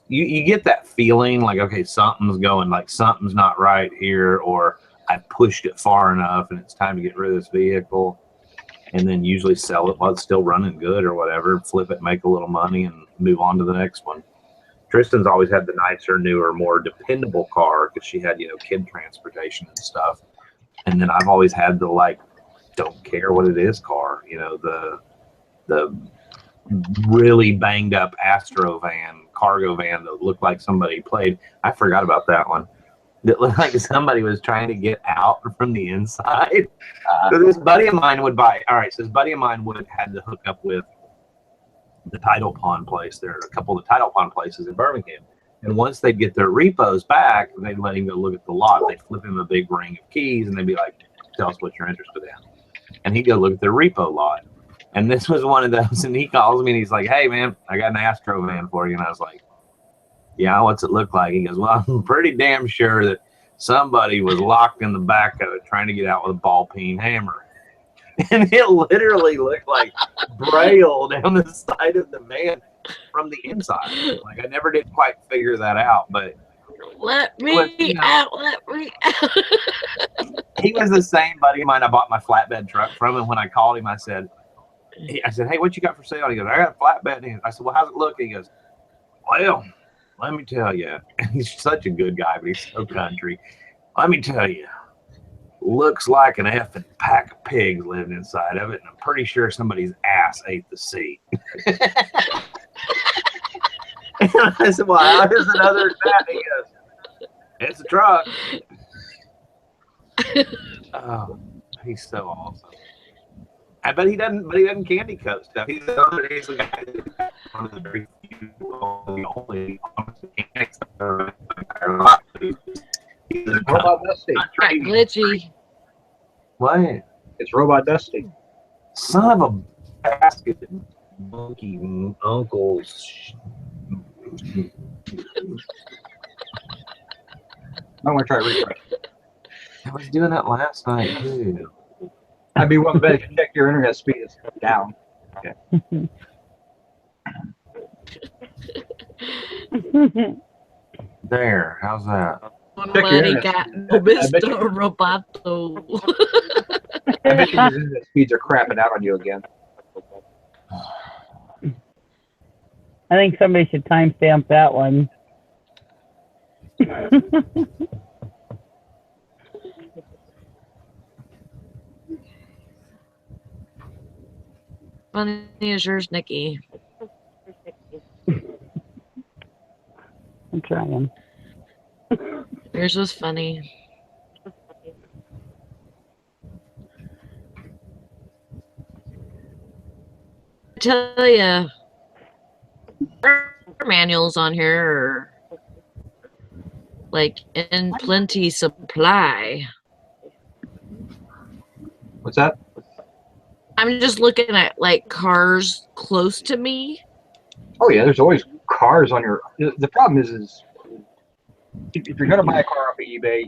you get that feeling like, okay, something's going, like something's not right here, or I pushed it far enough and it's time to get rid of this vehicle, and then usually sell it while it's still running good or whatever, flip it, make a little money, and move on to the next one. Tristan's always had the nicer, newer, more dependable car because she had, kid transportation and stuff. And then I've always had the don't care what it is car, the really banged up Astro van, cargo van that looked like somebody played. I forgot about that one. That looked like somebody was trying to get out from the inside. So this buddy of mine would buy. All right, so this buddy of mine would have had to hook up with the title pawn place. There are a couple of the title pawn places in Birmingham. And once they'd get their repos back, they'd let him go look at the lot. They'd flip him a big ring of keys, and they'd be like, tell us what you're interested in. And he'd go look at their repo lot. And this was one of those, and he calls me, and he's like, hey, man, I got an Astro van for you. And I was like, yeah, what's it look like? He goes, well, I'm pretty damn sure that somebody was locked in the back of it trying to get out with a ball-peen hammer. And it literally looked like braille down the side of the van from the inside. Like, I never did quite figure that out, but let me out. He was the same buddy of mine I bought my flatbed truck from, and when I called him, I said, hey, what you got for sale? He goes, I got a flatbed. And I said, well, how's it look? He goes, well, let me tell you. He's such a good guy, but he's so country. Let me tell you. Looks like an effing pack of pigs living inside of it, and I'm pretty sure somebody's ass ate the seat. And I said, well, how is it other than that? He goes, it's a truck. Oh, he's so awesome. I bet he doesn't candy coat stuff. He's the guy that's one of the very few, the only honest mechanics I've ever met. Robot Dusty. Glitchy. What? It's Robot Dusty. Son of a basket monkey uncles. I want to try to refresh. I was doing that last night too. I'd be willing to bet if you check your internet speed, it's down. Okay. There, how's that? Somebody got Mr. Roboto. I bet your internet speeds are crapping out on you again. I think somebody should timestamp that one. Funny as yours, Nikki. I'm trying. Yours was funny. I tell you, manuals on here are like in plenty supply. What's that? I'm just looking at like cars close to me. Oh yeah, there's always cars on your. The problem is if you're gonna buy a car off of eBay,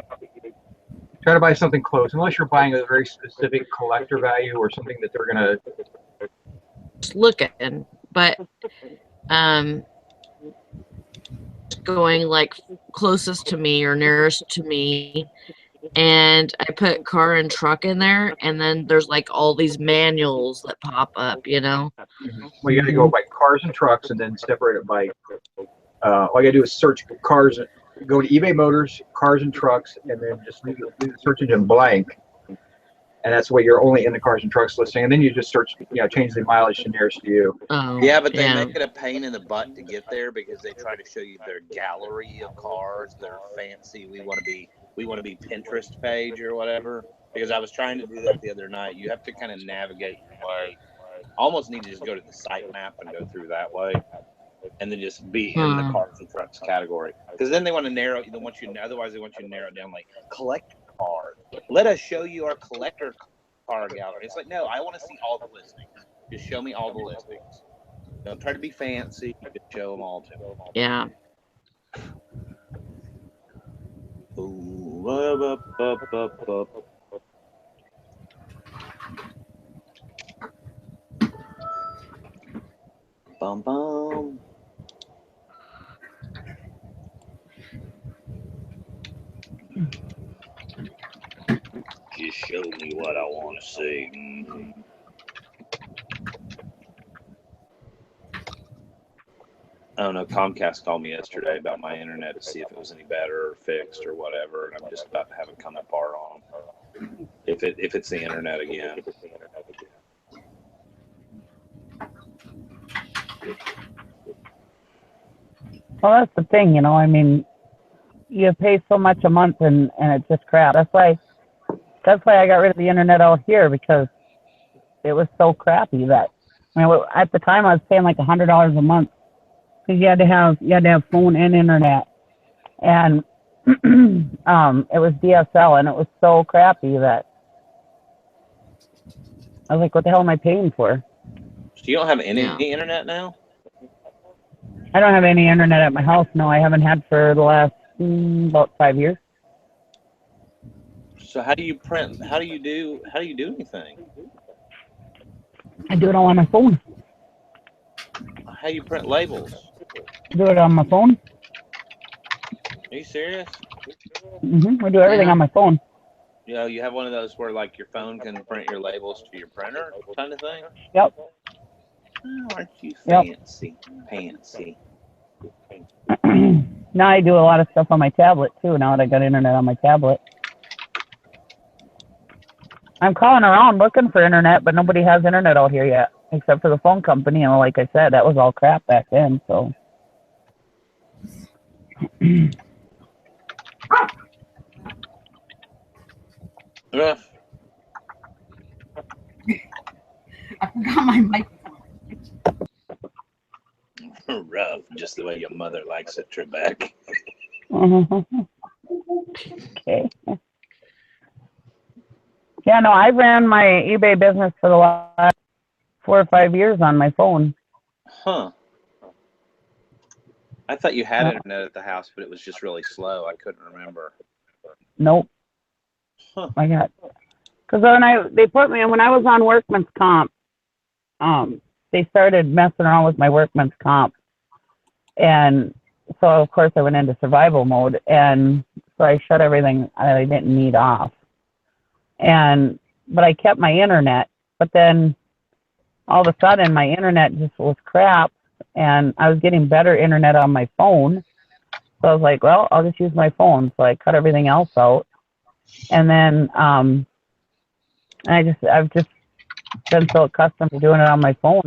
try to buy something close. Unless you're buying a very specific collector value or something that they're gonna. Just looking, but going like closest to me or nearest to me, and I put car and truck in there, and then there's like all these manuals that pop up, you know. Well, you got to go by cars and trucks, and then separate it by. All you got to do is search cars. Go to eBay Motors, cars and trucks, and then just leave the search engine blank. And that's the way you're only in the cars and trucks listing. And then you just search, change the mileage to nearest to you. Oh, yeah, but they make it a pain in the butt to get there because they try to show you their gallery of cars, their fancy. We want to be Pinterest page or whatever. Because I was trying to do that the other night. You have to kind of navigate your way. Almost need to just go to the site map and go through that way, and then just be in the cars and trucks category. Because then they want to narrow. Otherwise they want you to narrow it down like collector cars. Let us show you our collector car gallery. It's like, no, I want to see all the listings. Just show me all the listings. Don't try to be fancy. Just show them all to me. Yeah. Boom, up, up, up, up. Bum, bum. Just show me what I want to see. Mm-hmm. I don't know. Comcast called me yesterday about my internet to see if it was any better or fixed or whatever, and I'm just about to have it come apart on them. If it's the internet again. Well, that's the thing, you know. I mean, you pay so much a month, and it's just crap. That's why I got rid of the internet out here, because it was so crappy that, I mean, at the time I was paying like $100 a month, because you had to have phone and internet, and it was DSL, and it was so crappy that I was like, what the hell am I paying for? So you don't have any internet now? I don't have any internet at my house. No, I haven't had for the last about 5 years. So how do you print? How do you do anything? I do it all on my phone. How do you print labels? Do it on my phone. Are you serious? I do everything on my phone. You know, you have one of those where like your phone can print your labels to your printer, kind of thing. Yep. Oh, aren't you fancy? Fancy. Now I do a lot of stuff on my tablet too. Now that I got internet on my tablet, I'm calling around looking for internet, but nobody has internet out here yet, except for the phone company. And like I said, that was all crap back then. So. Rough. I forgot my microphone. Rough, just the way your mother likes it, Trebek. Okay. Yeah, no, I ran my eBay business for the last 4 or 5 years on my phone. Huh. I thought you had internet at the house, but it was just really slow. I couldn't remember. Nope. Huh. I got, because they put me, when I was on workman's comp, they started messing around with my workman's comp, and so of course I went into survival mode, and so I shut everything that I didn't need off, but I kept my internet, but then all of a sudden my internet just was crap, and I was getting better internet on my phone, so I was like, well, I'll just use my phone. So I cut everything else out, and then I've just been so accustomed to doing it on my phone.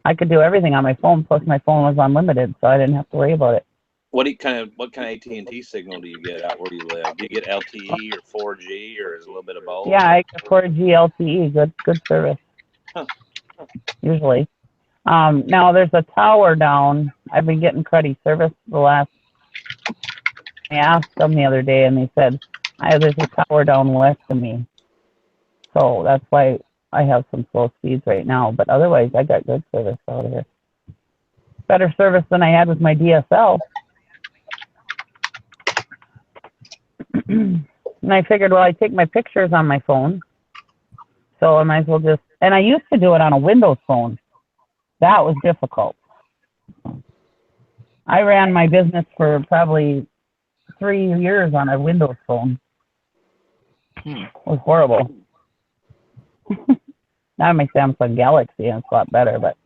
I could do everything on my phone. Plus, my phone was unlimited, so I didn't have to worry about it. What kind of AT&T signal do you get out where you live? Do you get LTE or 4G, or is it a little bit of both? Yeah, I get 4G LTE. Good service. Huh. Usually. Now there's a tower down. I've been getting cruddy service the last. I asked them the other day, and they said, there's a tower down west of me. So that's why I have some slow speeds right now. But otherwise, I got good service out here. Better service than I had with my DSL. And I figured, well, I take my pictures on my phone. So I might as well just, and I used to do it on a Windows phone. That was difficult. I ran my business for probably 3 years on a Windows phone. It was horrible. Now my Samsung Galaxy, and it's a lot better, but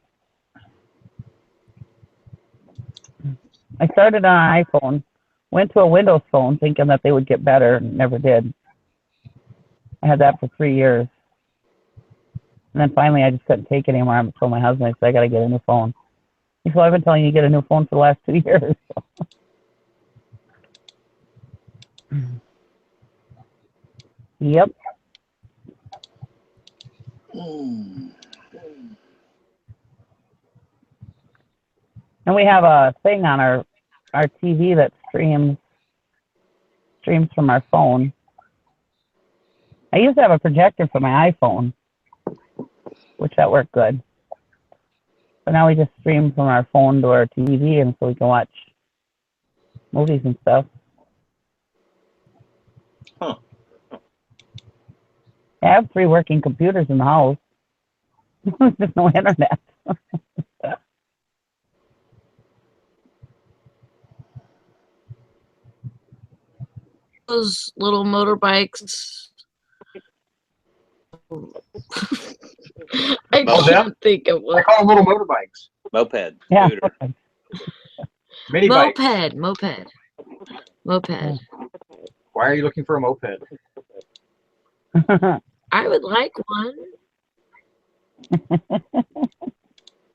I started on an iPhone, went to a Windows phone thinking that they would get better, and never did. I had that for 3 years. And then finally I just couldn't take it anymore. I told my husband, I said, I got to get a new phone. He said, well, I've been telling you to get a new phone for the last 2 years. Yep. And we have a thing on our TV that streams from our phone. I used to have a projector for my iPhone, which that worked good. But now we just stream from our phone to our TV, and so we can watch movies and stuff. Huh. I have 3 working computers in the house. There's no internet. Those little motorbikes. I Oh, them? can't think of I what. call them little motorbikes. Moped. Yeah. Scooter. Mini bikes. Moped. Why are you looking for a moped? I would like one.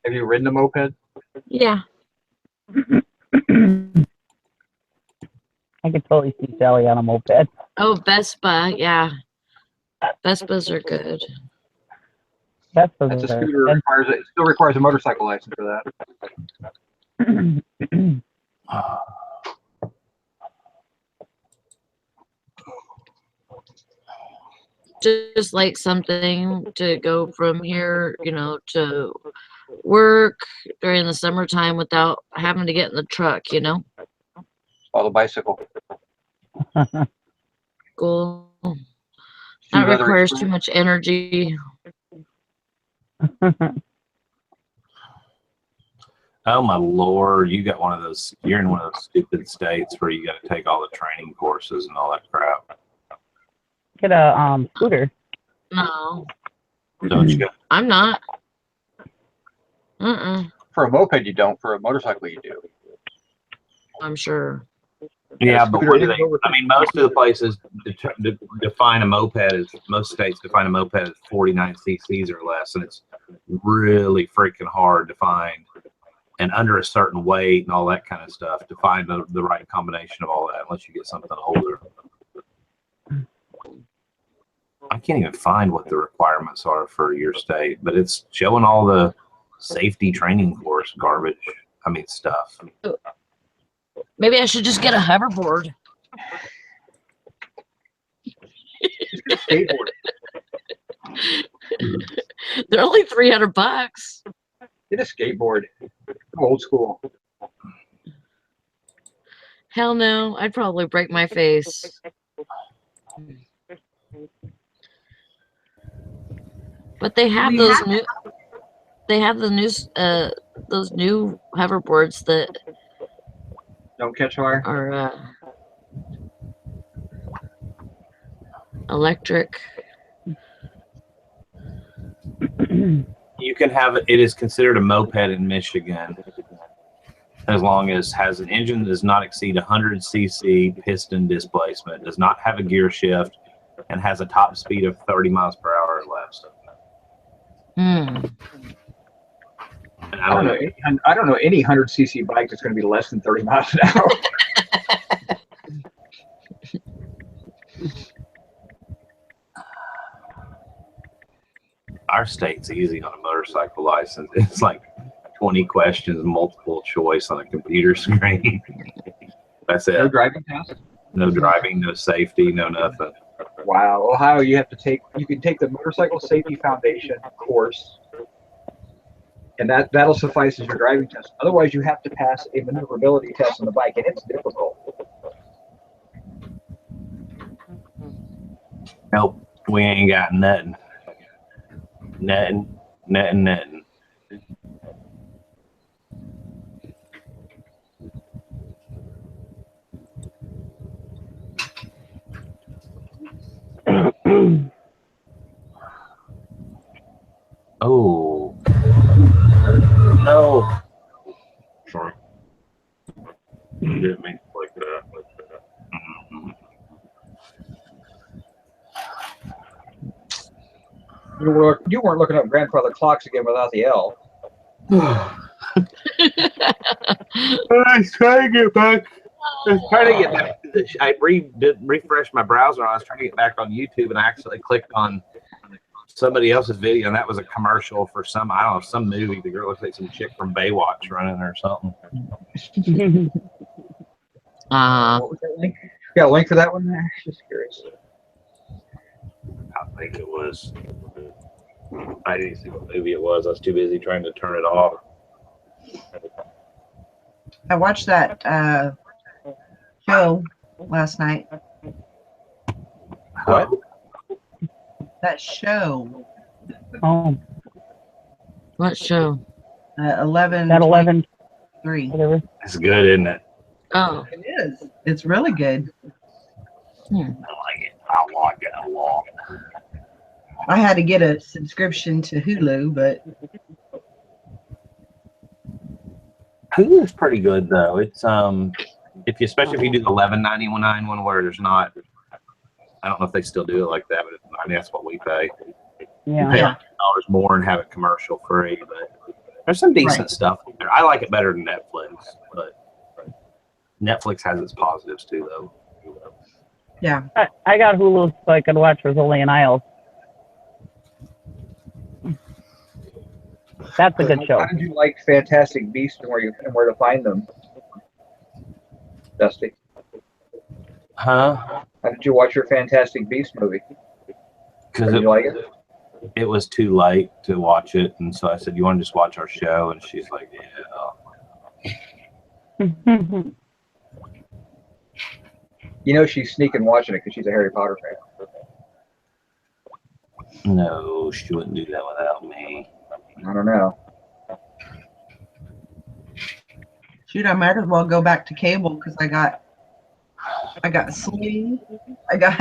Have you ridden a moped? Yeah. I could totally see Sally on a moped. Oh, Vespa. Yeah. Vespas are good. That's That's a scooter. It still requires a motorcycle license for that. Just like something to go from here, to work during the summertime without having to get in the truck, Oh, the bicycle. Cool. That requires too much energy. Oh my Lord, you're in one of those stupid states where you got to take all the training courses and all that crap. Get a scooter. No. Don't you? I'm not. For a moped, you don't. For a motorcycle, you do. I'm sure. Yeah, but what do they? I mean, most of the places define a moped as most states define a moped as 49 cc's or less, and it's really freaking hard to find, and under a certain weight and all that kind of stuff to find the right combination of all that, unless you get something older. I can't even find what the requirements are for your state, but it's showing all the safety training course garbage. I mean, stuff. Maybe I should just get a hoverboard. Just get a skateboard. They're only $300. Get a skateboard. Old school. Hell no, I'd probably break my face. But they have those new. They have those new hoverboards that don't catch fire. Are electric. You can have it is considered a moped in Michigan as long as has an engine that does not exceed 100 cc piston displacement, does not have a gear shift, and has a top speed of 30 miles per hour or less. And I don't know any 100 cc bike that's going to be less than 30 miles an hour. Our state's easy on a motorcycle license. It's like 20 questions, multiple choice on a computer screen. That's it. No driving test? No driving, no safety, no nothing. Wow. Ohio, you can take the Motorcycle Safety Foundation course, and that'll suffice as your driving test. Otherwise, you have to pass a maneuverability test on the bike, and it's difficult. Nope, we ain't got nothing. Nothing. Oh. No. Sorry. Didn't mean to like that. You weren't looking up grandfather clocks again without the L. I was trying to get back. I refreshed my browser. I was trying to get back on YouTube, and I accidentally clicked on somebody else's video, and that was a commercial for some movie. The girl looks like some chick from Baywatch running or something. What was that link? You got a link for that one there? Just curious. I think it was. I didn't see what movie it was. I was too busy trying to turn it off. I watched that show last night. What? That show. Oh, What show? 11. that 11, 3. whatever. It's good, isn't it? Oh. It is. It's really good. Hmm. I like it. I like it a lot. I had to get a subscription to Hulu, but Hulu's pretty good though. It's if you especially if you do the $11.99 one where there's not, I don't know if they still do it like that, but I mean that's what we pay. You Yeah. pay like $10 more and have it commercial free, but there's some decent stuff there. I like it better than Netflix, but Netflix has its positives too, though. yeah. I got Hulu so I could watch Rizzoli and Isles. That's a good show. How did you like Fantastic Beasts and where to find them, Dusty? Huh? How did you watch your Fantastic Beasts movie? Because Did you like it? It was too late to watch it, and so I said, "You want to just watch our show?" And she's like, "Yeah." You know she's sneaking watching it because she's a Harry Potter fan. No, she wouldn't do that without me. I don't know. Shoot, I might as well go back to cable because I got Sling, I got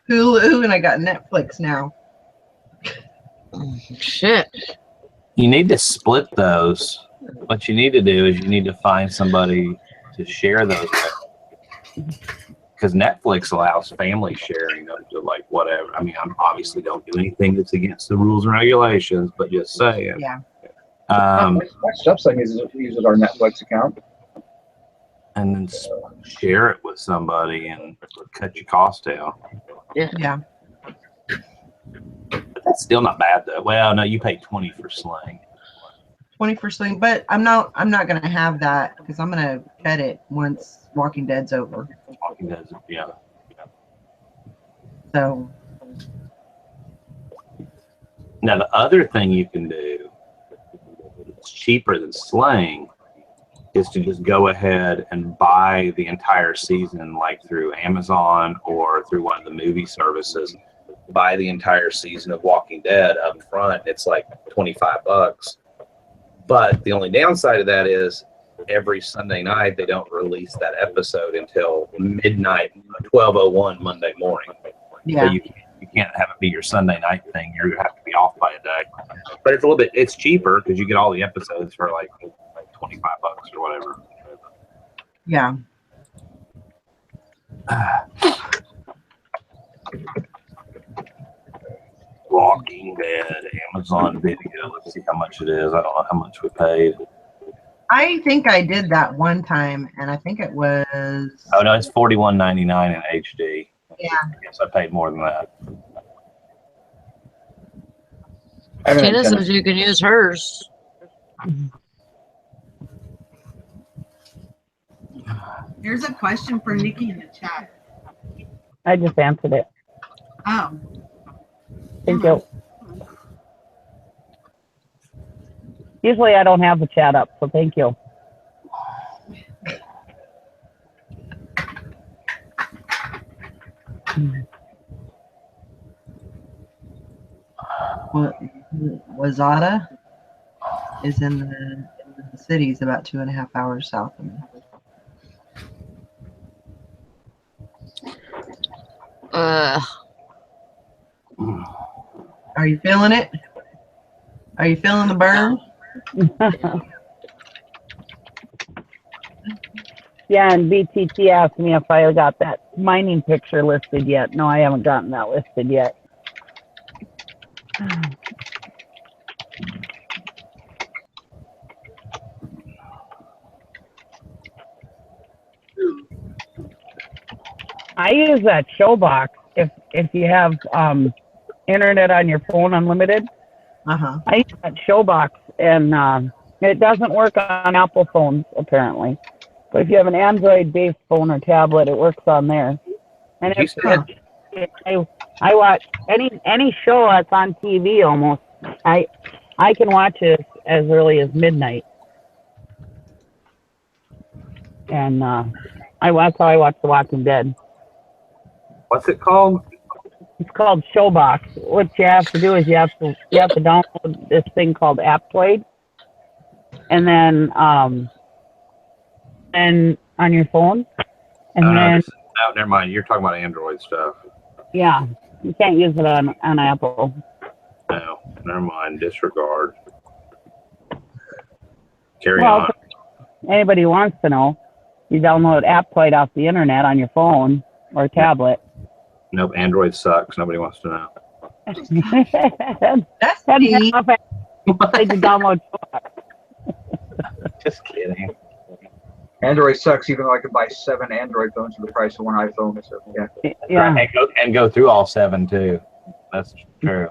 Hulu, and I got Netflix now. Shit. You need to split those. What you need to do is you need to find somebody to share those with. Because Netflix allows family sharing up to like whatever. I mean, I obviously don't do anything that's against the rules and regulations, but just saying. Yeah. My stepson uses our Netflix account. And then share it with somebody and cut your cost down. Yeah. But that's still not bad though. Well, no, you pay $20 for Sling. 20 for Sling, but I'm not gonna have that because I'm gonna cut it once Walking Dead's over. Walking Dead, yeah. So now the other thing you can do, it's cheaper than Sling, is to just go ahead and buy the entire season, like through Amazon or through one of the movie services. Buy the entire season of Walking Dead up front. It's like $25. But the only downside of that is every Sunday night they don't release that episode until midnight, 12:01 Monday morning. yeah. So you can't have it be your Sunday night thing. You're gonna have to be off by a day. But it's a little bit. It's cheaper because you get all the episodes for like $25 or whatever. Yeah. Walking Dead, Amazon Video. Let's see how much it is. I don't know how much we paid. I think I did that one time, and I think it was. Oh no, it's $41.99 in HD. Yeah. Yes, I paid more than that. Tina says you can use hers. Here's a question for Nikki in the chat. I just answered it. Oh. Thank you. Usually I don't have the chat up, so thank you. Wazada is in the cities about 2.5 hours south of me. Are you feeling it? Are you feeling the burn? Yeah, and BTT asked me if I got that mining picture listed yet. No, I haven't gotten that listed yet. I use that Showbox if you have internet on your phone unlimited. Uh-huh. I use that Showbox, and it doesn't work on Apple phones apparently. But if you have an Android-based phone or tablet, it works on there. And I watch any show that's on TV almost. I can watch it as early as midnight. And that's how I watch The Walking Dead. What's it called? called Showbox. What you have to do is you have to download this thing called Aptoid, and then on your phone, and then no, never mind. You're talking about Android stuff. yeah, you can't use it on Apple. No, never mind. Disregard. Carry on. Anybody who wants to know, you download Aptoid off the internet on your phone or tablet. Nope, Android sucks. Nobody wants to know. That's me. To download. Just kidding. Android sucks, even though I could buy 7 Android phones for the price of one iPhone. So yeah. And go through all 7 too. That's true.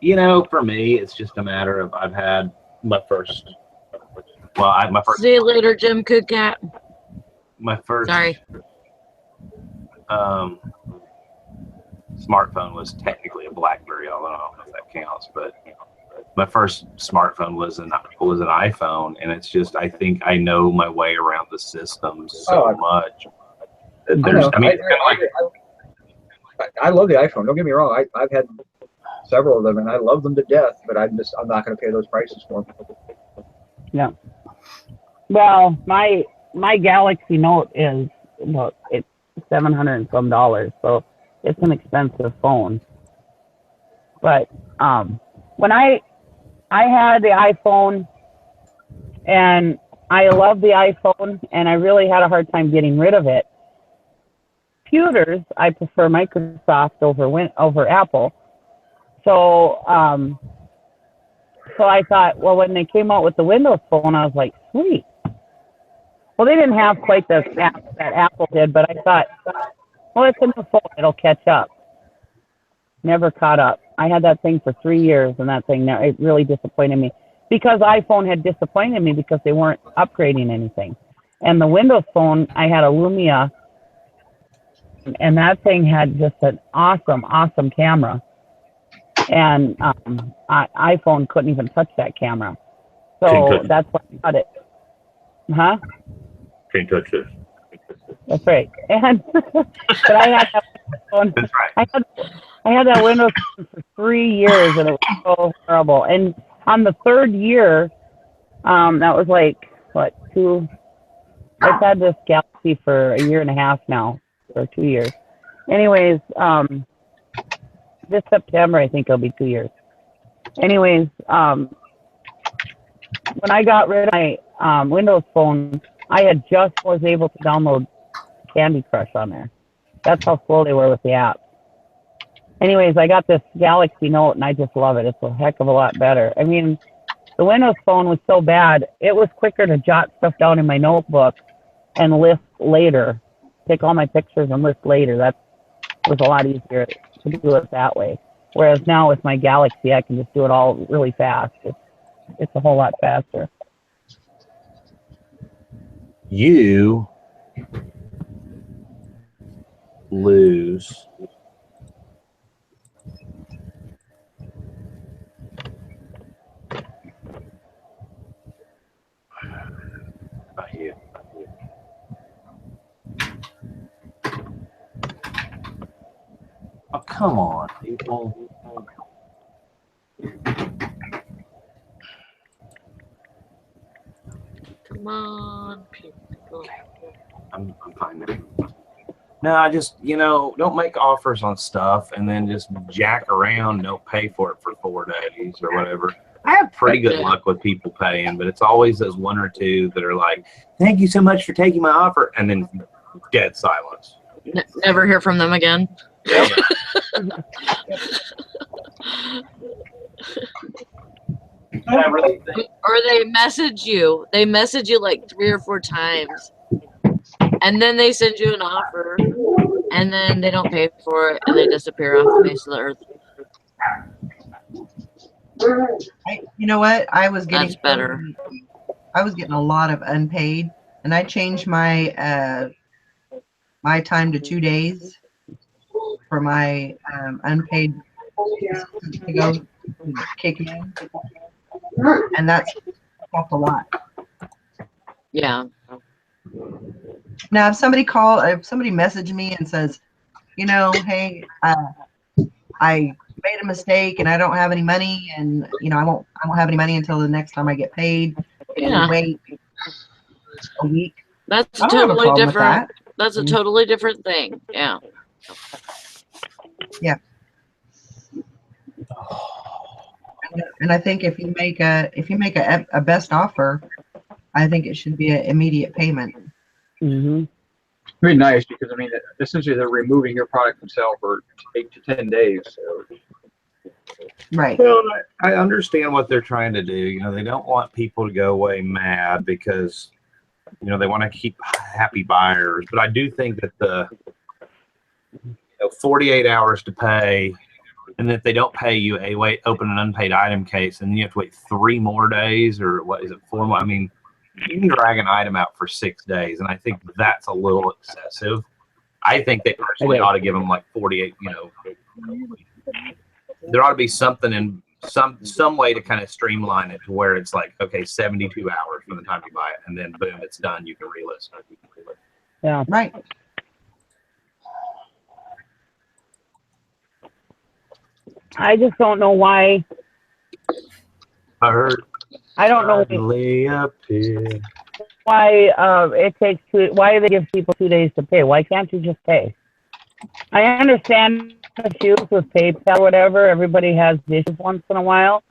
You know, for me, it's just a matter of I've had my first. Well, my first. See you later, Jim Cook Cat. My first. Sorry. Smartphone was technically a BlackBerry, although I don't know if that counts. But my first smartphone was an iPhone, and it's just I think I know my way around the system so much. I love the iPhone. Don't get me wrong. I've had several of them, and I love them to death. But I'm not going to pay those prices for them. Yeah. Well, my Galaxy Note is it's $700 and some, so it's an expensive phone. But when I had the iPhone, and I love the iPhone, and I really had a hard time getting rid of it. Computers, I prefer Microsoft over Apple. So so I thought, well, when they came out with the Windows Phone, I was like, sweet. Well, they didn't have quite the that Apple did, but I thought, well, it's a new phone. It'll catch up. Never caught up. I had that thing for 3 years, and that thing, it really disappointed me. Because iPhone had disappointed me because they weren't upgrading anything. And the Windows Phone, I had a Lumia, and that thing had just an awesome, awesome camera. And iPhone couldn't even touch that camera. So that's why I got it. Huh? Can't touch this. That's right. And but I had that phone. That's right. I had that Windows Phone for 3 years, and it was so horrible. And on the 3rd year, that was like what, 2? I've had this Galaxy for 1.5 years now, or 2 years. Anyways, this September I think it'll be 2 years. Anyways, when I got rid of my Windows Phone, I had just was able to download Candy Crush on there. That's how slow they were with the app. Anyways, I got this Galaxy Note, and I just love it. It's a heck of a lot better. I mean, the Windows Phone was so bad, it was quicker to jot stuff down in my notebook and list later. Take all my pictures and list later. That was a lot easier to do it that way. Whereas now with my Galaxy, I can just do it all really fast. It's a whole lot faster. You lose not you. Oh, come on, people. Come on, people. I'm fine now. No, I just, don't make offers on stuff and then just jack around and don't pay for it for 4 days or whatever. I have pretty good luck with people paying, but it's always those 1 or 2 that are like, thank you so much for taking my offer, and then dead silence. Never hear from them again. Yeah. Or they message you. They message you like 3 or 4 times. And then they send you an offer. And then they don't pay for it. And they disappear off the face of the earth. You know what? I was getting That's better. I was getting a lot of unpaid. And I changed my my time to 2 days for my unpaid to go kick in. And that's helped a lot. Yeah. Now, if somebody messaged me and says, hey, I made a mistake and I don't have any money, and I won't have any money until the next time I get paid. Yeah. Wait a week. That's I don't have a totally problem with different. that. That's a totally different thing. Yeah. Yeah. And I think if you make a best offer, I think it should be an immediate payment. It'd be nice because I mean, essentially they're removing your product from sale for 8 to 10 days. So. Right. Well, I understand what they're trying to do. They don't want people to go away mad because they want to keep happy buyers. But I do think that the 48 hours to pay, and if they don't pay you, open an unpaid item case, and you have to wait 3 more days, or what is it, 4 more? I mean, you can drag an item out for 6 days, and I think that's a little excessive. I think they personally ought to give them like 48. There ought to be something in some way to kind of streamline it to where it's like, okay, 72 hours from the time you buy it, and then boom, it's done. You can relist. Yeah. Right. I just don't know why. I don't know why it takes why they give people 2 days to pay. Why can't you just pay? I understand issues with PayPal or whatever. Everybody has issues once in a while.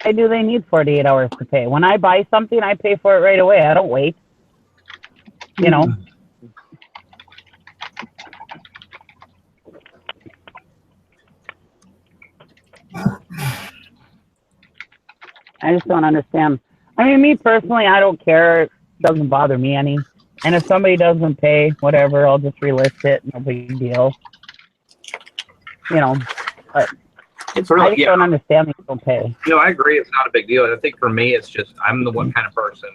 Why do they need 48 hours to pay? When I buy something, I pay for it right away. I don't wait. I just don't understand. I mean, me personally, I don't care. It doesn't bother me any. And if somebody doesn't pay, whatever, I'll just relist it. No big deal. But It's really, I just don't understand when you don't pay. I agree. It's not a big deal. I think for me, it's just I'm the one kind of person.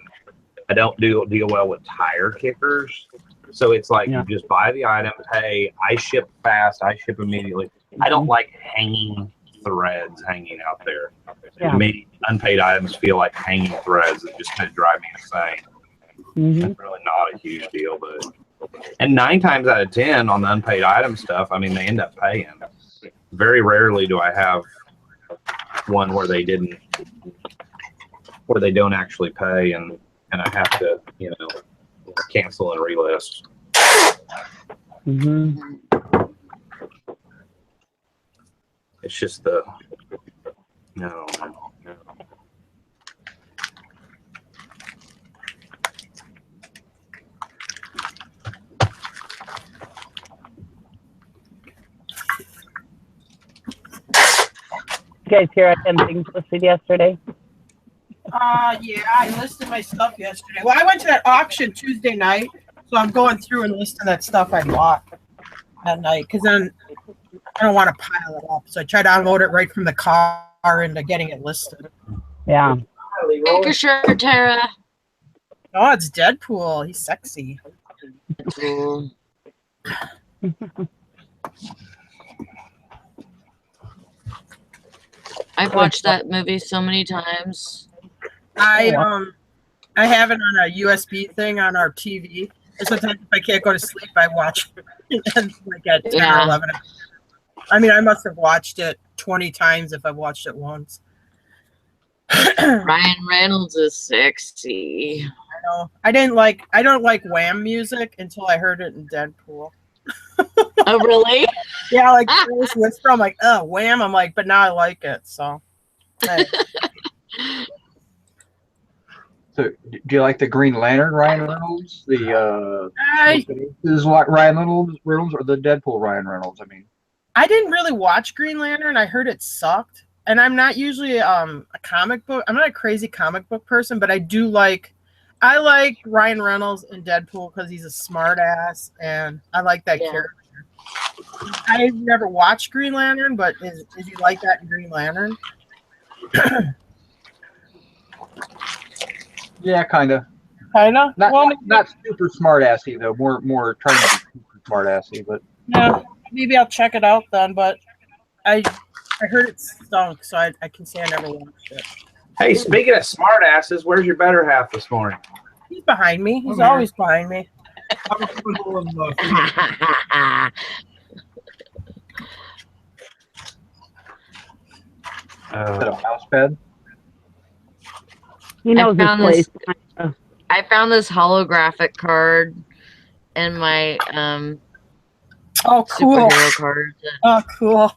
I don't deal well with tire kickers. So it's like you just buy the item, pay. I ship fast. I ship immediately. I don't like hanging threads hanging out there. To me, unpaid items feel like hanging threads that just kind of drive me insane. It's really not a huge deal, and 9 times out of 10 on the unpaid item stuff, I mean, they end up paying. Very rarely do I have one where they don't actually pay, and I have to, cancel and relist. It's just no. You guys hear I had things listed yesterday? Yeah, I listed my stuff yesterday. Well, I went to that auction Tuesday night, so I'm going through and listing that stuff I bought that night because then I don't want to pile it up. So I try to unload it right from the car into getting it listed. Yeah. Take your shirt, Tara. Oh, it's Deadpool. He's sexy. Deadpool. I've watched that movie so many times. I have it on a USB thing on our TV. And sometimes if I can't go to sleep, I watch it like at 10 or 11. I mean, I must have watched it 20 times if I've watched it once. Ryan Reynolds is sexy. I know. I don't like Wham music until I heard it in Deadpool. Oh, really? Yeah, like Whisper, I'm like, oh, Wham. I'm like, but now I like it. So. Hey. So, do you like the Green Lantern Ryan Reynolds? Is what Ryan Reynolds or the Deadpool Ryan Reynolds? I mean, I didn't really watch Green Lantern. I heard it sucked, and I'm not usually a comic book. I'm not a crazy comic book person, but I like Ryan Reynolds in Deadpool because he's a smart ass, and I like that character. I've never watched Green Lantern, but is he like that in Green Lantern? Yeah, kind of. Kind of. Not super smart assy though. More trying to be super smart assy, but yeah, maybe I'll check it out then. But I heard it stunk, so I can say I never watched it. Hey, speaking of smart asses, where's your better half this morning? He's behind me. He's always behind me. I'm a full of, Is that a mouse pad? He knows his place. I found this holographic card in my oh cool superhero card. Oh cool.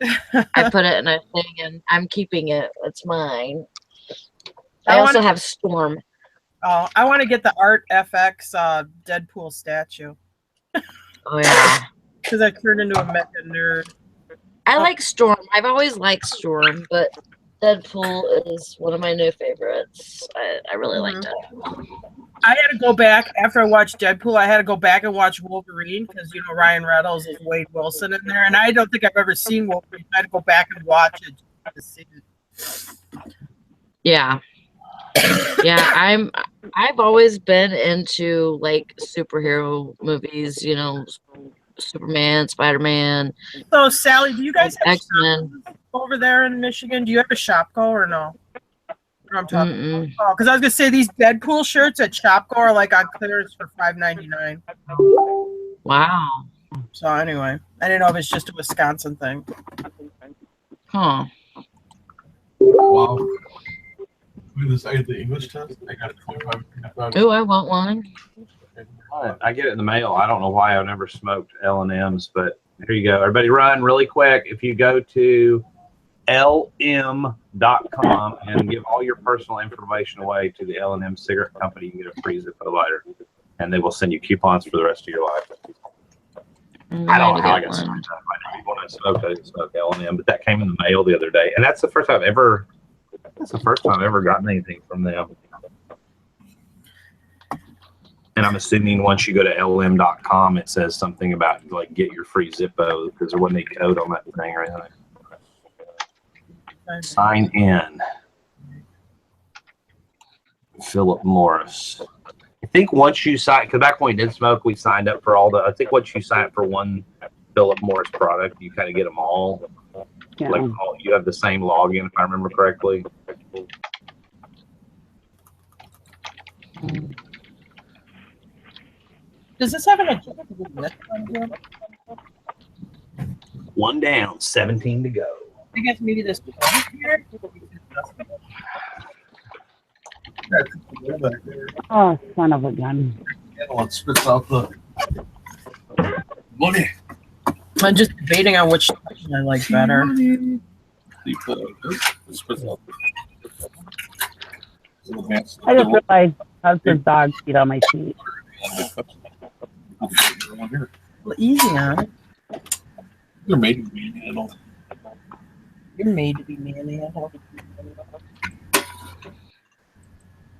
I put it in a thing and I'm keeping it. It's mine. I I also wanna- have Storm. Oh, I want to get the Art FX Deadpool statue. Oh yeah. Because I turned into a mecha nerd. I like Storm. I've always liked Storm, but Deadpool is one of my new favorites. I really liked it. I had to go back after I watched Deadpool. I had to go back and watch Wolverine because you know Ryan Reynolds is Wade Wilson in there, and I don't think I've ever seen Wolverine. I had to go back and watch it to see it. Yeah. Yeah, I've always been into like superhero movies, you know, Superman, Spider-Man. So Sally, do you guys have X-Men over there in Michigan? Do you have a Shopko or no? I'm talking. Oh, because I was gonna say these Deadpool shirts at Shopko are like on clearance for $5.99. Wow. So anyway, I didn't know if it's just a Wisconsin thing. Huh. Wow. We decided the English test. I got 25. Oh, I want one. I get it in the mail. I don't know why I've never smoked L&M's, but here you go. Everybody run really quick. If you go to lm.com and give all your personal information away to the L&M cigarette company, you can get a free Zippo lighter, and they will send you coupons for the rest of your life. I don't know how I got started. I know when I smoked, I didn't smoke L&M, but that came in the mail the other day, and that's the first time I've ever gotten anything from them. And I'm assuming once you go to lm.com, it says something about like get your free Zippo because there wasn't any code on that thing or anything. Sign in. Philip Morris. I think once you sign, because back when we did smoke, we signed up for all the. I think once you sign up for one Philip Morris product, you kind of get them all. Yeah. Like you have the same login, if I remember correctly. Does this have an adjustable list on here? One down, 17 to go. I guess maybe this here. Oh, son of a gun. Let's spit out the money. I'm just debating on which I like better. You put out this. Spit out. I just realized husband's dog peed on my feet. Well, easy on it. You're made to be handled. You're made to be manhandled.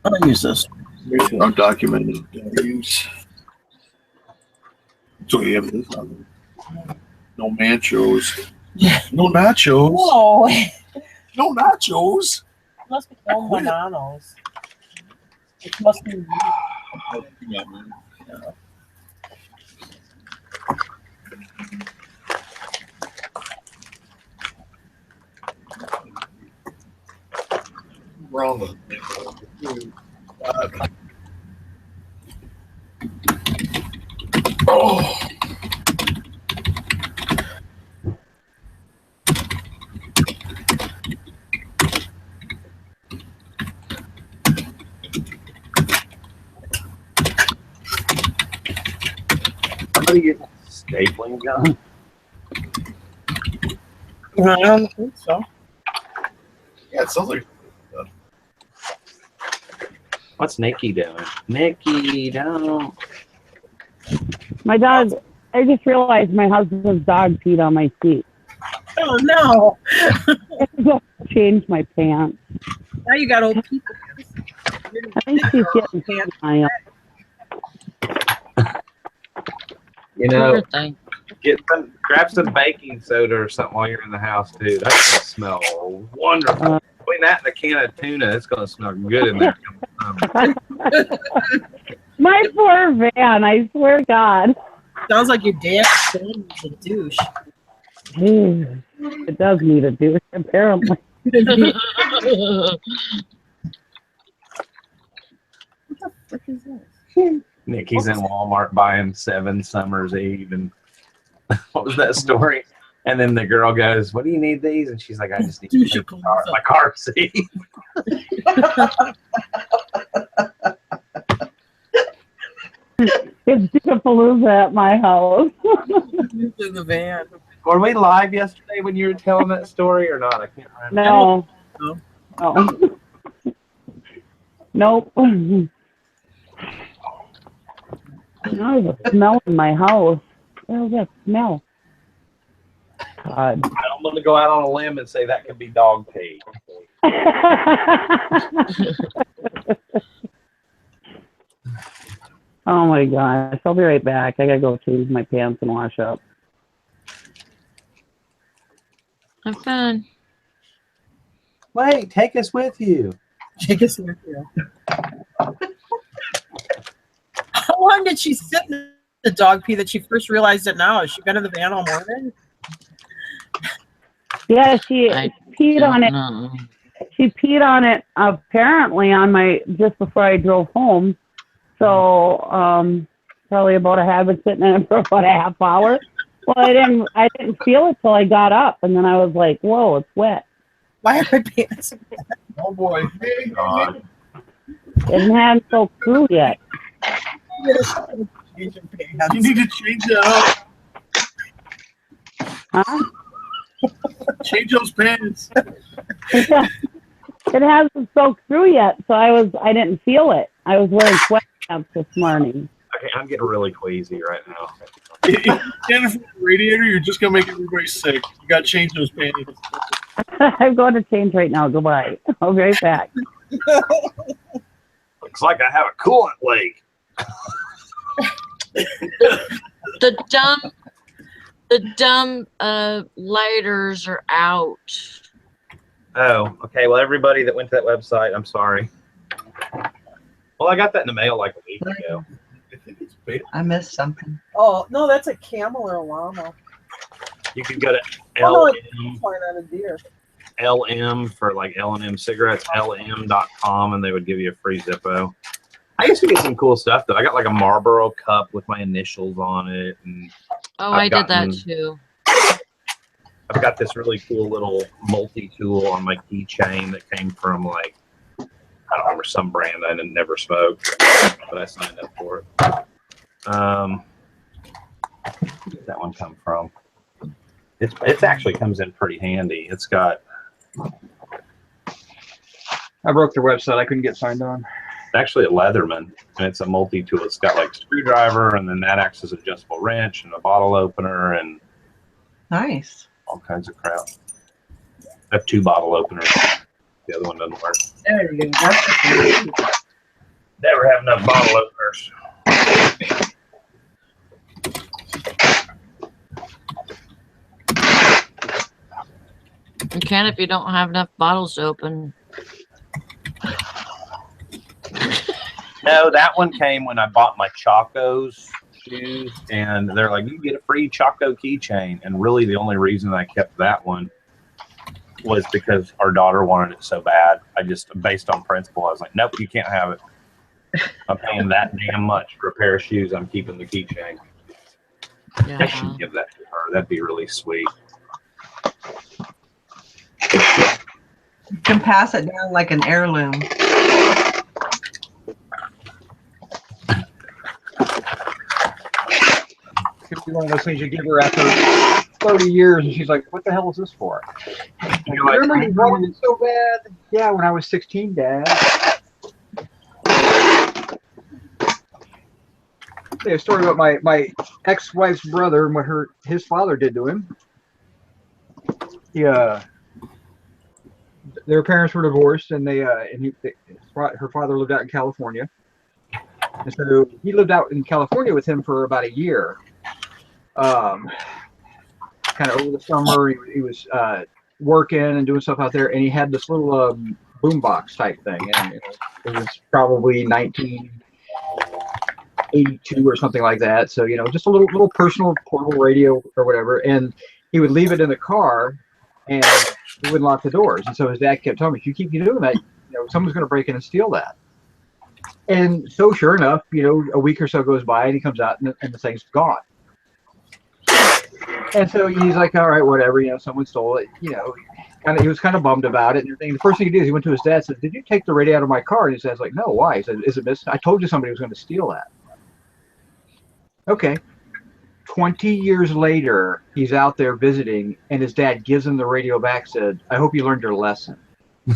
I'll use this. Undocumented use. So you have this on there. No manchos. Yeah. No nachos. Whoa. No nachos. Must be called bananas. It must be. Yeah, man. Wrong with me. Oh. Somebody get stapling gun. I don't think so. Yeah, it sounds like. What's Nikki doing? Nikki, don't. My dog, I just realized my husband's dog peed on my feet. Oh no! I changed my pants. Now you got old people. I think she's getting pants on. You know, grab some baking soda or something while you're in the house too. That's gonna smell wonderful. Between that and a can of tuna, it's gonna smell good in there. My poor van, I swear to God. Sounds like your dad is a douche. It does need a douche, apparently. What the What is this? Nikki's in Walmart buying 7 Summer's Eve, and what was that story? And then the girl goes, "What do you need these?" And she's like, "I just need my car seat." It's Palooza at my house. In the van. Were we live yesterday when you were telling that story or not? I can't remember. No. No. Nope. There's a smell in my house. Where's that smell? God. I'm going to go out on a limb and say that could be dog pee. Oh my gosh. I'll be right back. I gotta go change my pants and wash up. Have fun. Wait, take us with you. Take us with you. How long did she sit in the dog pee that she first realized it now? Has she been in the van all morning? Yeah, she peed on it. know. She peed on it apparently on my just before I drove home. So probably about I've been sitting in it for about a half hour. Well, I didn't feel it till I got up, and then I was like, "Whoa, it's wet." Why are my pants wet? Oh boy. God. It hadn't soaked through yet. You You need to change that up. Huh? Change those pants. It hasn't soaked through yet, so I didn't feel it. I was wearing sweatpants this morning. Okay, I'm getting really queasy right now. If you stand in front of the radiator, you're just gonna make everybody sick. You gotta change those pants. I'm going to change right now. Goodbye. I'll be right back. Looks like I have a coolant leak. The dumb lighters are out. Oh, okay. Well, everybody that went to that website, I'm sorry. Well, I got that in the mail like a week ago. I missed something. Oh, no, that's a camel or a llama. You could go to Oh, no, LM, it's on a deer. LM for like L&M cigarettes, LM.com, and they would give you a free Zippo. I used to get some cool stuff though. I got like a Marlboro cup with my initials on it, and Oh, I did that too. I've got this really cool little multi-tool on my keychain that came from like, I don't remember, some brand I never smoked, but I signed up for it. Where did that one come from? It actually comes in pretty handy. It's got. I broke their website. I couldn't get signed on. It's actually a Leatherman, and it's a multi-tool. It's got like a screwdriver, and then that acts as an adjustable wrench and a bottle opener and Nice. all kinds of crap. I have 2 bottle openers. The other one doesn't work. There you go. That's Never have enough bottle openers. You can if you don't have enough bottles to open. No, that one came when I bought my Chacos shoes, and they're like, you get a free Chaco keychain. And really, the only reason I kept that one was because our daughter wanted it so bad. I just, based on principle, I was like, nope, you can't have it. I'm paying that damn much for a pair of shoes. I'm keeping the keychain. Yeah. I should give that to her. That'd be really sweet. You can pass it down like an heirloom. Could be one of those things you give her after 30 years, and she's like, "What the hell is this for?" Like, remember you wanted it so bad? Yeah, when I was 16, Dad. A story about my ex-wife's brother and what his father did to him. Their parents were divorced, and her father lived out in California, and so he lived out in California with him for about a year. Kind of over the summer, he was working and doing stuff out there, and he had this little boombox type thing, and it was probably 1982 or something like that. So just a little personal portable radio or whatever, and he would leave it in the car, and he wouldn't lock the doors. And so his dad kept telling me, if you keep doing that, someone's going to break in and steal that. And so sure enough, a week or so goes by and he comes out and the thing's gone. And so he's like, all right, whatever, someone stole it, he was kind of bummed about it. And the first thing he did is he went to his dad and said, did you take the radio out of my car? And his dad's like, no, why? He said, is it missing? I told you somebody was going to steal that. Okay. 20 years later, he's out there visiting and his dad gives him the radio back, said, I hope you learned your lesson. Oh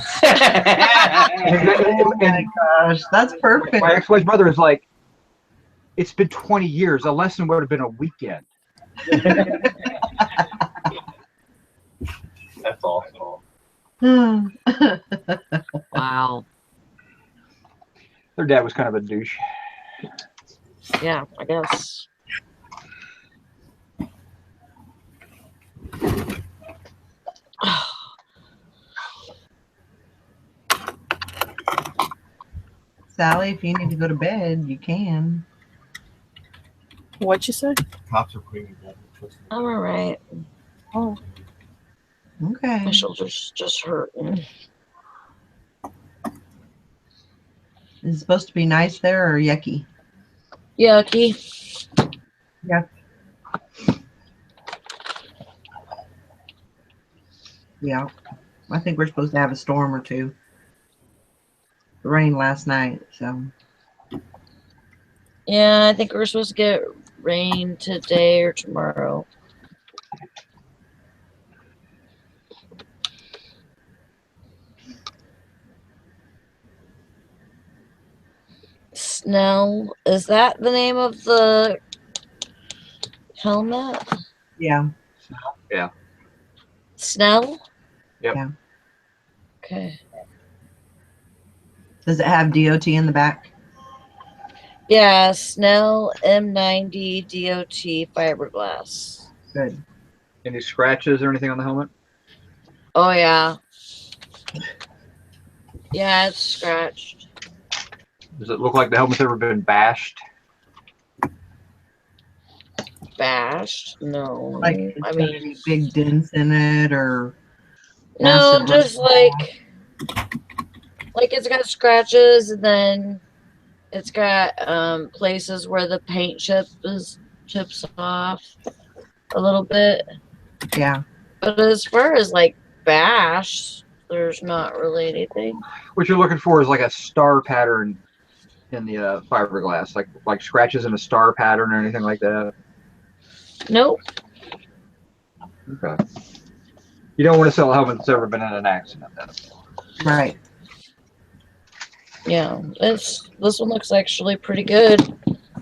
my gosh, that's perfect. My ex-wife's brother is like, it's been 20 years. A lesson would have been a weekend. That's awesome. Wow. Their dad was kind of a douche. Yeah, I guess. Sally, if you need to go to bed, you can. What'd you say? Cops are putting me back. I'm all right. Oh. Okay. My shoulder's just hurting. Is it supposed to be nice there or yucky? Yucky. Yeah. Yeah. I think we're supposed to have a storm or two. It rained last night, so. Yeah, I think we're supposed to get rain today or tomorrow. Snell, is that the name of the helmet? Yeah. Yeah. Snell? Yep. Yeah. Okay. Does it have DOT in the back? Yeah, Snell M90 DOT fiberglass. Good. Any scratches or anything on the helmet? Oh, yeah. Yeah, it's scratched. Does it look like the helmet's ever been bashed? Bashed? No. Like, it's got any big dents in it or? No, acid just like it's got scratches, and then it's got places where the paint chips off a little bit. Yeah. But as far as like bash, there's not really anything. What you're looking for is like a star pattern in the fiberglass, like scratches in a star pattern or anything like that. Nope. Okay. You don't want to sell a helmet that's ever been in an accident, then. Right. Yeah, this one looks actually pretty good.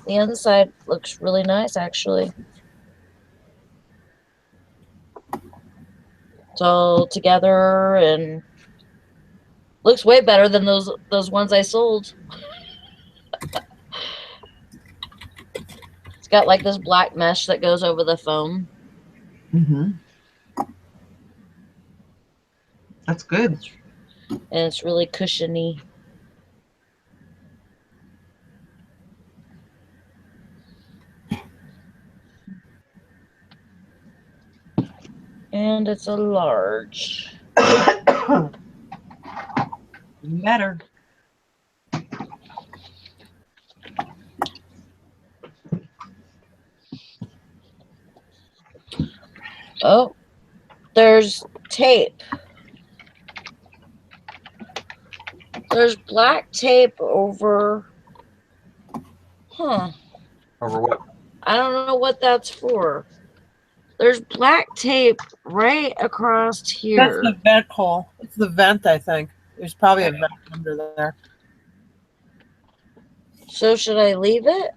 The inside looks really nice, actually. It's all together and looks way better than those ones I sold. It's got like this black mesh that goes over the foam. Mm-hmm. That's good. And it's really cushiony. And it's a large. Better. Oh, there's tape. There's black tape over. Huh. Over what? I don't know what that's for. There's black tape right across here. That's the vent hole. It's the vent, I think. There's probably a vent under there. So should I leave it?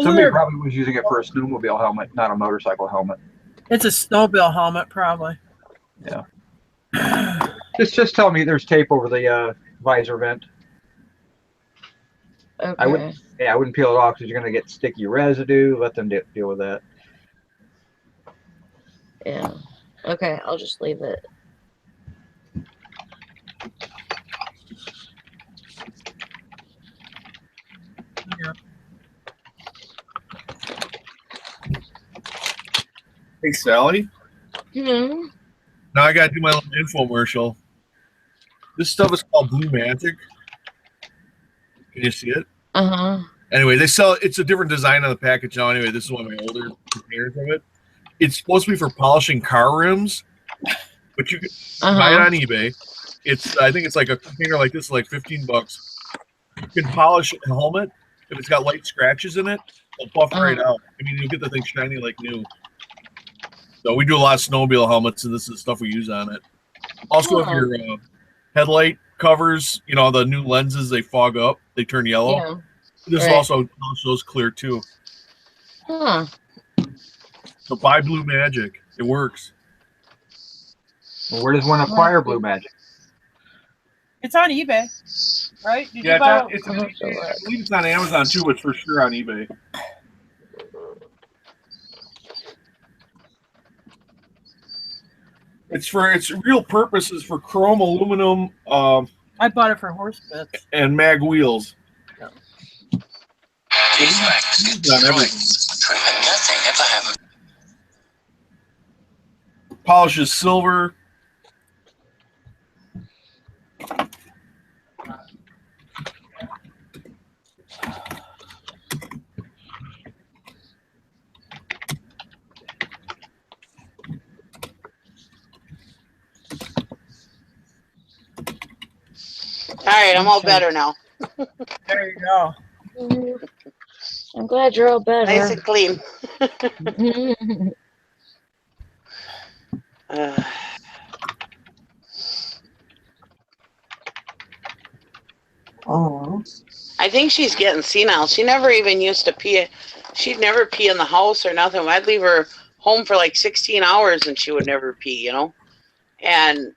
Somebody probably was using it for a snowmobile helmet, not a motorcycle helmet. It's a snowmobile helmet, probably. Yeah. Just tell me there's tape over the visor vent. Okay. I wouldn't peel it off because you're going to get sticky residue. Let them deal with that. Yeah. Okay, I'll just leave it. Yeah. Hey, Sally. Hmm. Now I gotta do my little infomercial. This stuff is called Blue Magic. Can you see it? Uh-huh. Anyway, they sell it's a different design on the package now. Anyway, this is one of my older containers of it. It's supposed to be for polishing car rims, but you can buy it on eBay. I think it's like a container like this, like $15. You can polish a helmet if it's got light scratches in it. It'll buff right out. I mean, you'll get the thing shiny like new. So we do a lot of snowmobile helmets, and this is the stuff we use on it. Also, if your headlight covers, the new lenses, they fog up, they turn yellow. Yeah. This also shows clear too. Huh. So buy Blue Magic. It works. Well, where does one acquire Blue Magic? It's on eBay, right? Did Yeah, you buy I believe it's on Amazon too, but for sure on eBay. Its real purpose is for chrome, aluminum. I bought it for horse bits. And mag wheels. Yeah. On everything. Polishes silver. All right, I'm all better now. There you go. I'm glad you're all better. Nice and clean. Oh. I think she's getting senile. She never even used to pee. She'd never pee in the house or nothing. I'd leave her home for like 16 hours and she would never pee, And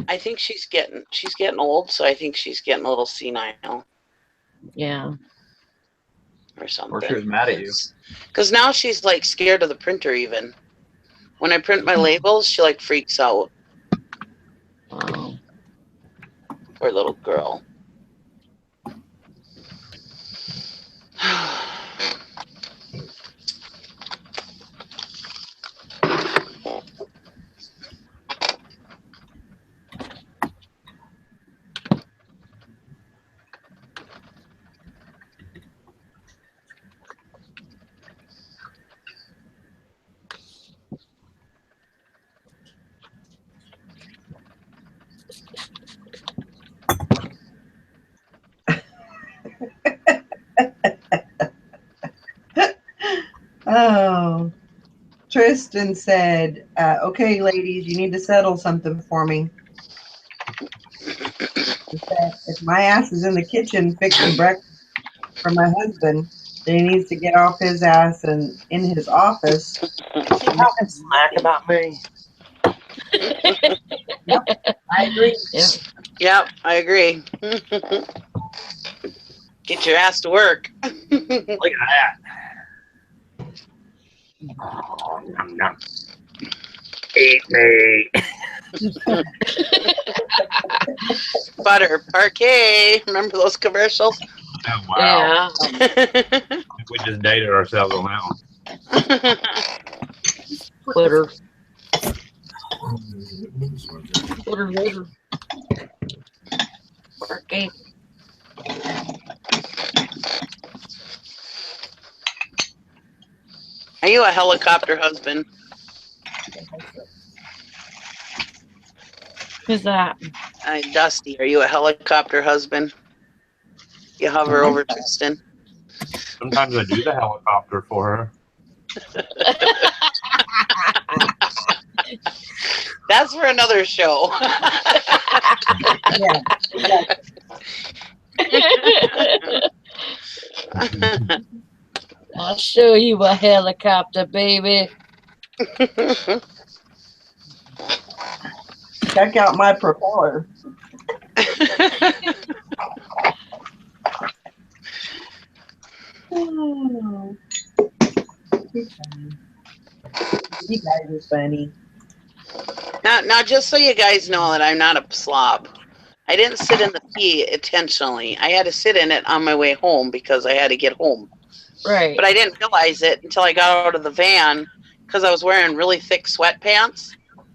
I think she's getting old, so I think she's getting a little senile. Yeah. Or something. Or she was mad at you. Because now she's like scared of the printer even. When I print my labels, she like freaks out. Wow. Poor little girl. Oh, Tristan said, okay, ladies, you need to settle something for me. He said, if my ass is in the kitchen fixing breakfast for my husband, then he needs to get off his ass and in his office. Keep talking smack about me. Yep, I agree. Yep, I agree. Get your ass to work. Look at that. Oh, nom, nom. Eat me. Butter parquet. Remember those commercials? Oh, wow. Yeah. We just dated ourselves on that one. Butter. Butter. Parquet. Are you a helicopter husband? Who's that? Dusty, are you a helicopter husband? You hover over Tristan. Sometimes I do the helicopter for her. That's for another show. I'll show you a helicopter, baby. Check out my propeller. Oh. You guys are funny. Now, just so you guys know that I'm not a slob. I didn't sit in the pee intentionally. I had to sit in it on my way home because I had to get home. Right. But I didn't realize it until I got out of the van because I was wearing really thick sweatpants.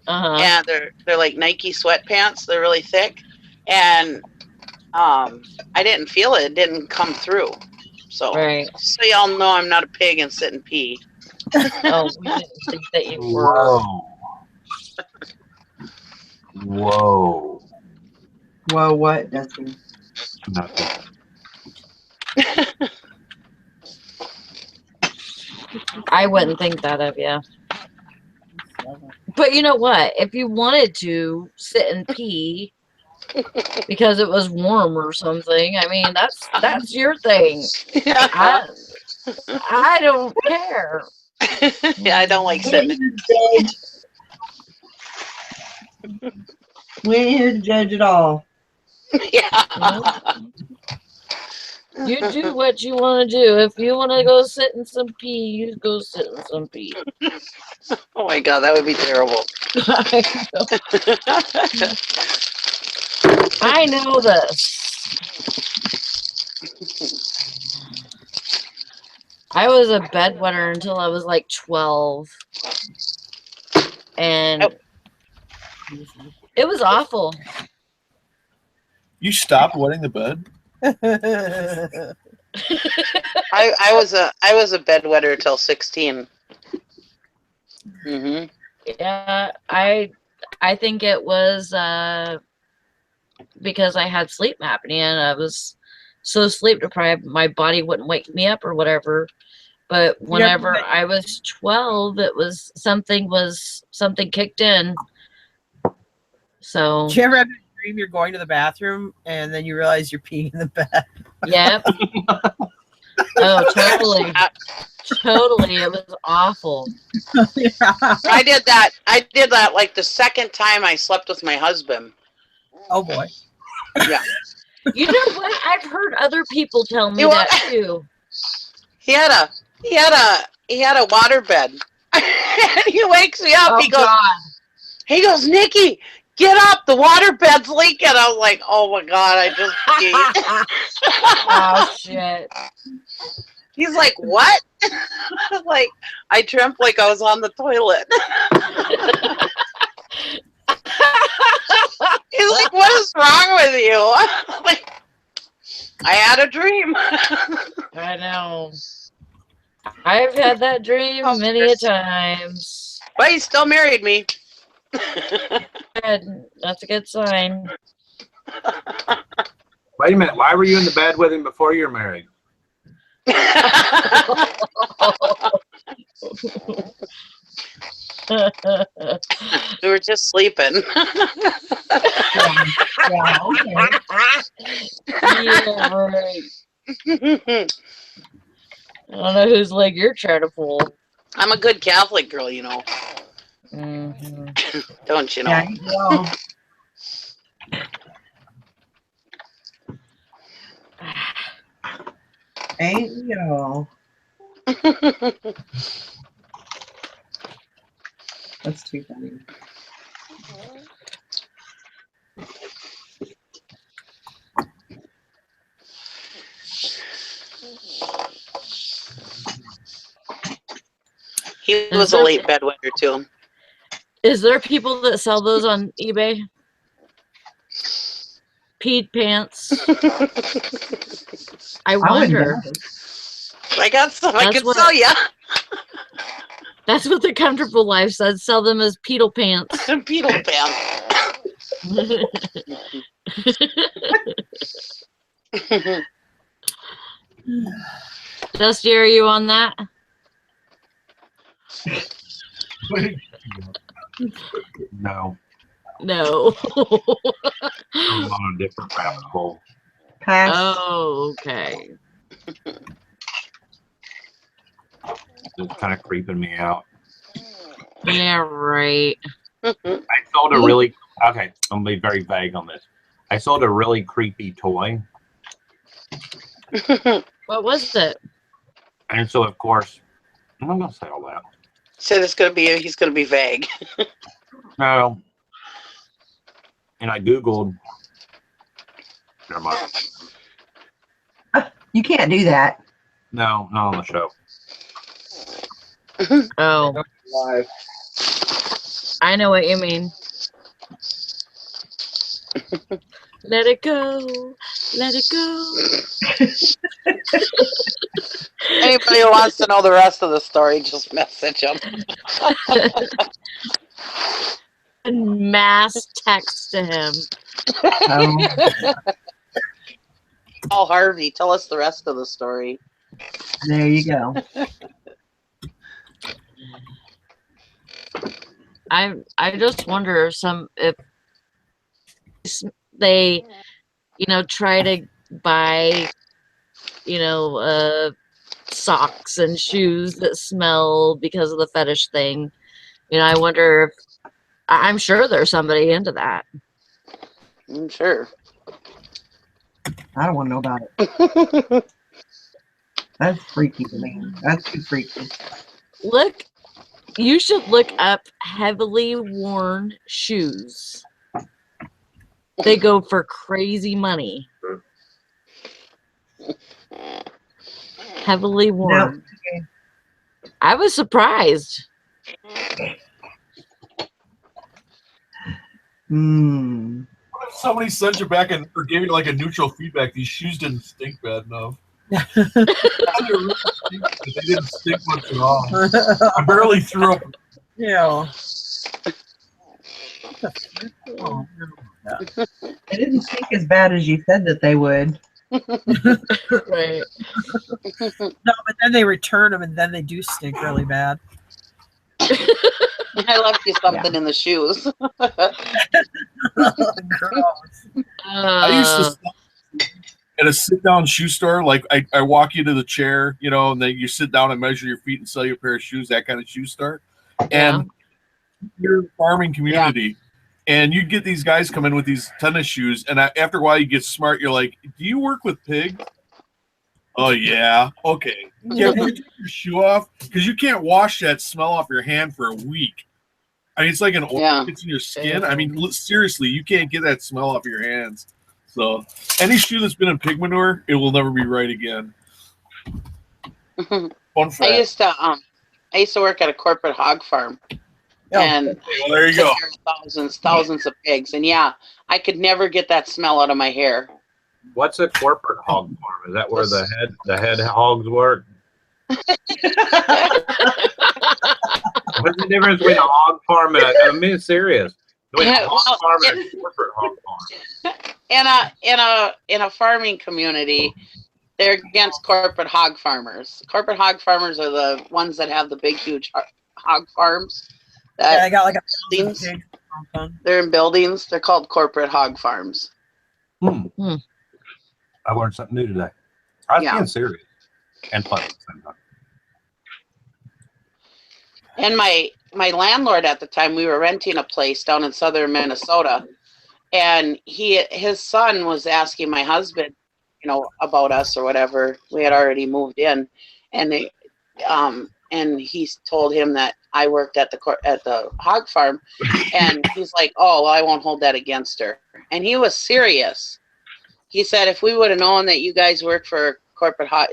Uh-huh. And they're like Nike sweatpants. They're really thick. And I didn't feel it. It didn't come through. So, Right. so y'all know I'm not a pig and sit and pee. Oh, we didn't think that you were. Whoa. Whoa, what, Dusty? Nothing. I wouldn't think that of you. But you know what? If you wanted to sit and pee because it was warm or something, I mean, that's your thing. I don't care. Yeah, I don't like sitting. We ain't here to judge at all. Yeah. You do what you want to do. If you want to go sit in some pee, you go sit in some pee. Oh my God, that would be terrible. I know this. I was a bedwetter until I was like 12. And it was awful. You stopped wetting the bed? I was a bedwetter till 16. Mm-hmm. Yeah, I think it was because I had sleep apnea and I was so sleep deprived my body wouldn't wake me up or whatever. But whenever I was 12, it was something kicked in. So Do you ever have a dream you're going to the bathroom and then you realize you're peeing in the bed? Yep. Oh, totally. Totally. It was awful. Yeah. I did that like the second time I slept with my husband. Oh boy. Yeah. You know what? I've heard other people tell me that too. He had a water bed. And he wakes me up. Oh, he goes, God. He goes, Nikki, get up. The water bed's leaking. I was like, oh my God, I just peed. Oh shit. He's like, what? Like, I dreamt like I was on the toilet. He's like, what is wrong with you? I'm like, I had a dream. I know. I've had that dream many a times. But he still married me. Good. That's a good sign. Wait a minute. Why were you in the bed with him before you were married? We were just sleeping. Yeah, okay. Yeah, right. I don't know whose leg you're trying to pull. I'm a good Catholic girl, you know. Mm-hmm. Don't you know? Yeah, you know. Ain't you? That's too funny. He was a late bedwetter too. Is there people that sell those on eBay? Peed pants. I wonder. I got some I can sell ya. That's what the Comfortable Life says. Sell them as pedal pants. Pedal pants. Dusty, are you on that? No. No. I'm on a different rabbit hole. Pass. Oh, okay. It's kind of creeping me out. Yeah, right. I sold a really okay. I'm gonna be very vague on this. I sold a really creepy toy. What was it? And so, of course, I'm not gonna say all that. Said he's gonna be vague. No. And I Googled. Never mind. You can't do that. No, not on the show. Oh. Live. I know what you mean. Let it go. Let it go. Anybody who wants to know the rest of the story, just message them. And mass text to him. Call Harvey. Tell us the rest of the story. There you go. I just wonder if they, try to buy, socks and shoes that smell because of the fetish thing. I wonder if I'm sure there's somebody into that. I'm sure. I don't want to know about it. That's freaky to me. That's too freaky. Look, you should look up heavily worn shoes. They go for crazy money. Heavily worn. No. I was surprised. If somebody sent you back or gave you like a neutral feedback, these shoes didn't stink bad enough. They didn't stink much at all. I barely threw up. Yeah. Oh, they didn't stink as bad as you said that they would. Right. No, but then they return them and then they do stink really bad. I left you something in the shoes. I used to stop at a sit-down shoe store. Like I walk you to the chair, and then you sit down and measure your feet and sell you a pair of shoes. That kind of shoe store. And you're in a farming community, and you get these guys come in with these tennis shoes, and after a while you get smart. You're like, "Do you work with pigs?" Oh yeah, okay. Yeah, can you take your shoe off because you can't wash that smell off your hand for a week. I mean, it's like an oil gets in your skin. I mean, seriously, you can't get that smell off your hands. So, any shoe that's been in pig manure, it will never be right again. Fun fact. I used to work at a corporate hog farm, and there you go. Thousands of pigs, and I could never get that smell out of my hair. What's a corporate hog farm? Is that where the head hogs work? What's the difference between a hog farm and I mean, serious. Between a hog farm and a corporate hog farm. In a farming community, they're against corporate hog farmers. Corporate hog farmers are the ones that have the big, huge hog farms. I got like a buildings. They're in buildings. They're called corporate hog farms. I learned something new today. I was being serious and fun at the same time. And my landlord at the time, we were renting a place down in southern Minnesota, and his son was asking my husband, about us or whatever. We had already moved in, and he told him that I worked at the hog farm, and he's like, "Oh, well, I won't hold that against her." And he was serious. He said, "If we would have known that you guys work for a corporate hog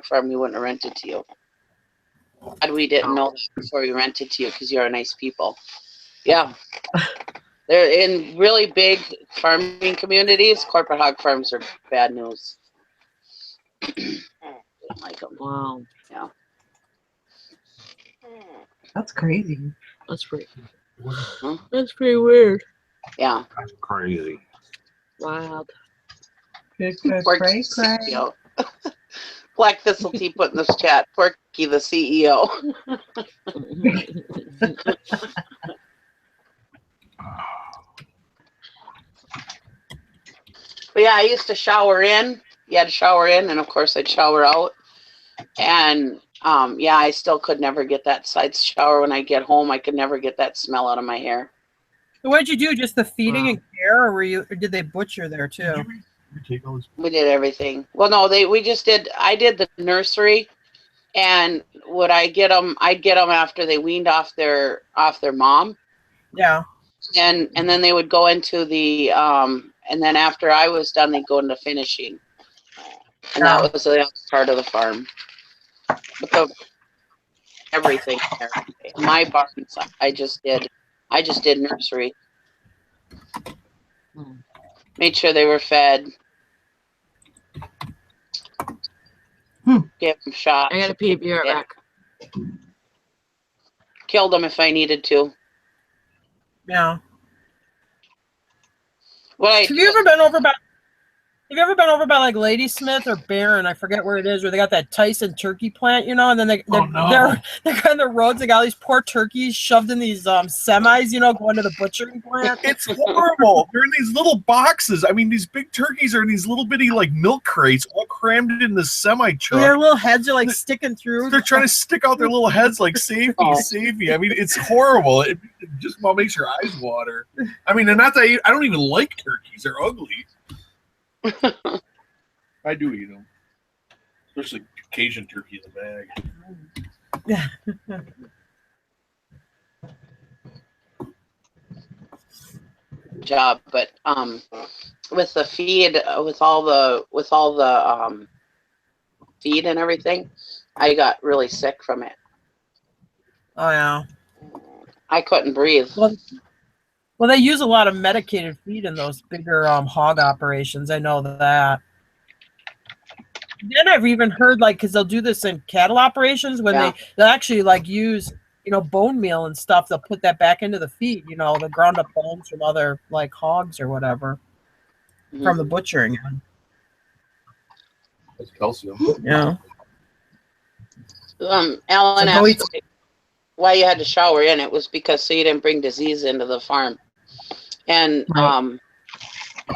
farm, we wouldn't have rented to you. And we didn't know that before we rented to you because you're nice people." Yeah. They're in really big farming communities. Corporate hog farms are bad news. Don't like them. Wow. Yeah. That's crazy. That's pretty. That's pretty weird. Yeah. That's crazy. Wild. Black Thistle Tea put in this chat. Porky the CEO. But I used to shower in. You had to shower in, and of course I'd shower out. And I still could never get that side shower when I get home. I could never get that smell out of my hair. So what did you do? Just the feeding and care, or did they butcher there too? We did everything. Well, no, I did the nursery, and would I get them? I'd get them after they weaned off their mom. Yeah. And then they would go into the and then after I was done, they'd go into finishing, and that was the other part of the farm. But everything. My barns, I just did nursery. Made sure they were fed. Give them shots. I gotta pee. Be right back. Killed them if I needed to. Yeah. What Have you ever been over by? Have you ever been over by like Ladysmith or Barron? I forget where it is, where they got that Tyson turkey plant, you know, and then they're on the roads. They got all these poor turkeys shoved in these semis, you know, going to the butchering plant. It's horrible. They're in these little boxes. I mean, these big turkeys are in these little bitty like milk crates, all crammed in the semi truck. Their little heads are like sticking through. They're trying to stick out their little heads like save me, save me. I mean, it's horrible. It just about makes your eyes water. I mean, and not that I don't even like turkeys. They're ugly. I do eat them, especially Cajun turkey in the bag. Job, but with the feed, with all the feed and everything, I got really sick from it. Oh yeah. I couldn't breathe. Well, they use a lot of medicated feed in those bigger hog operations. I know that. Then I've even heard because they'll do this in cattle operations when they'll actually use bone meal and stuff. They'll put that back into the feed. The ground up bones from other hogs or whatever from the butchering. That's calcium. Yeah. Alan asked why you had to shower in. It was because so you didn't bring disease into the farm. And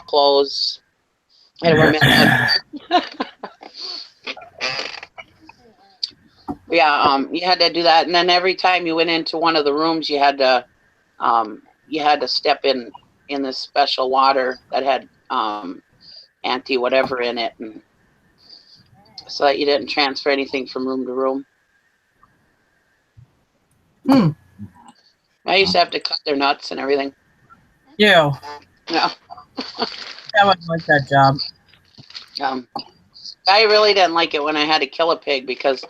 clothes. I had to wear you had to do that, and then every time you went into one of the rooms, you had to step in this special water that had anti whatever in it, and so that you didn't transfer anything from room to room. I used to have to cut their nuts and everything. Yeah. No. I wouldn't like that job. I really didn't like it when I had to kill a pig because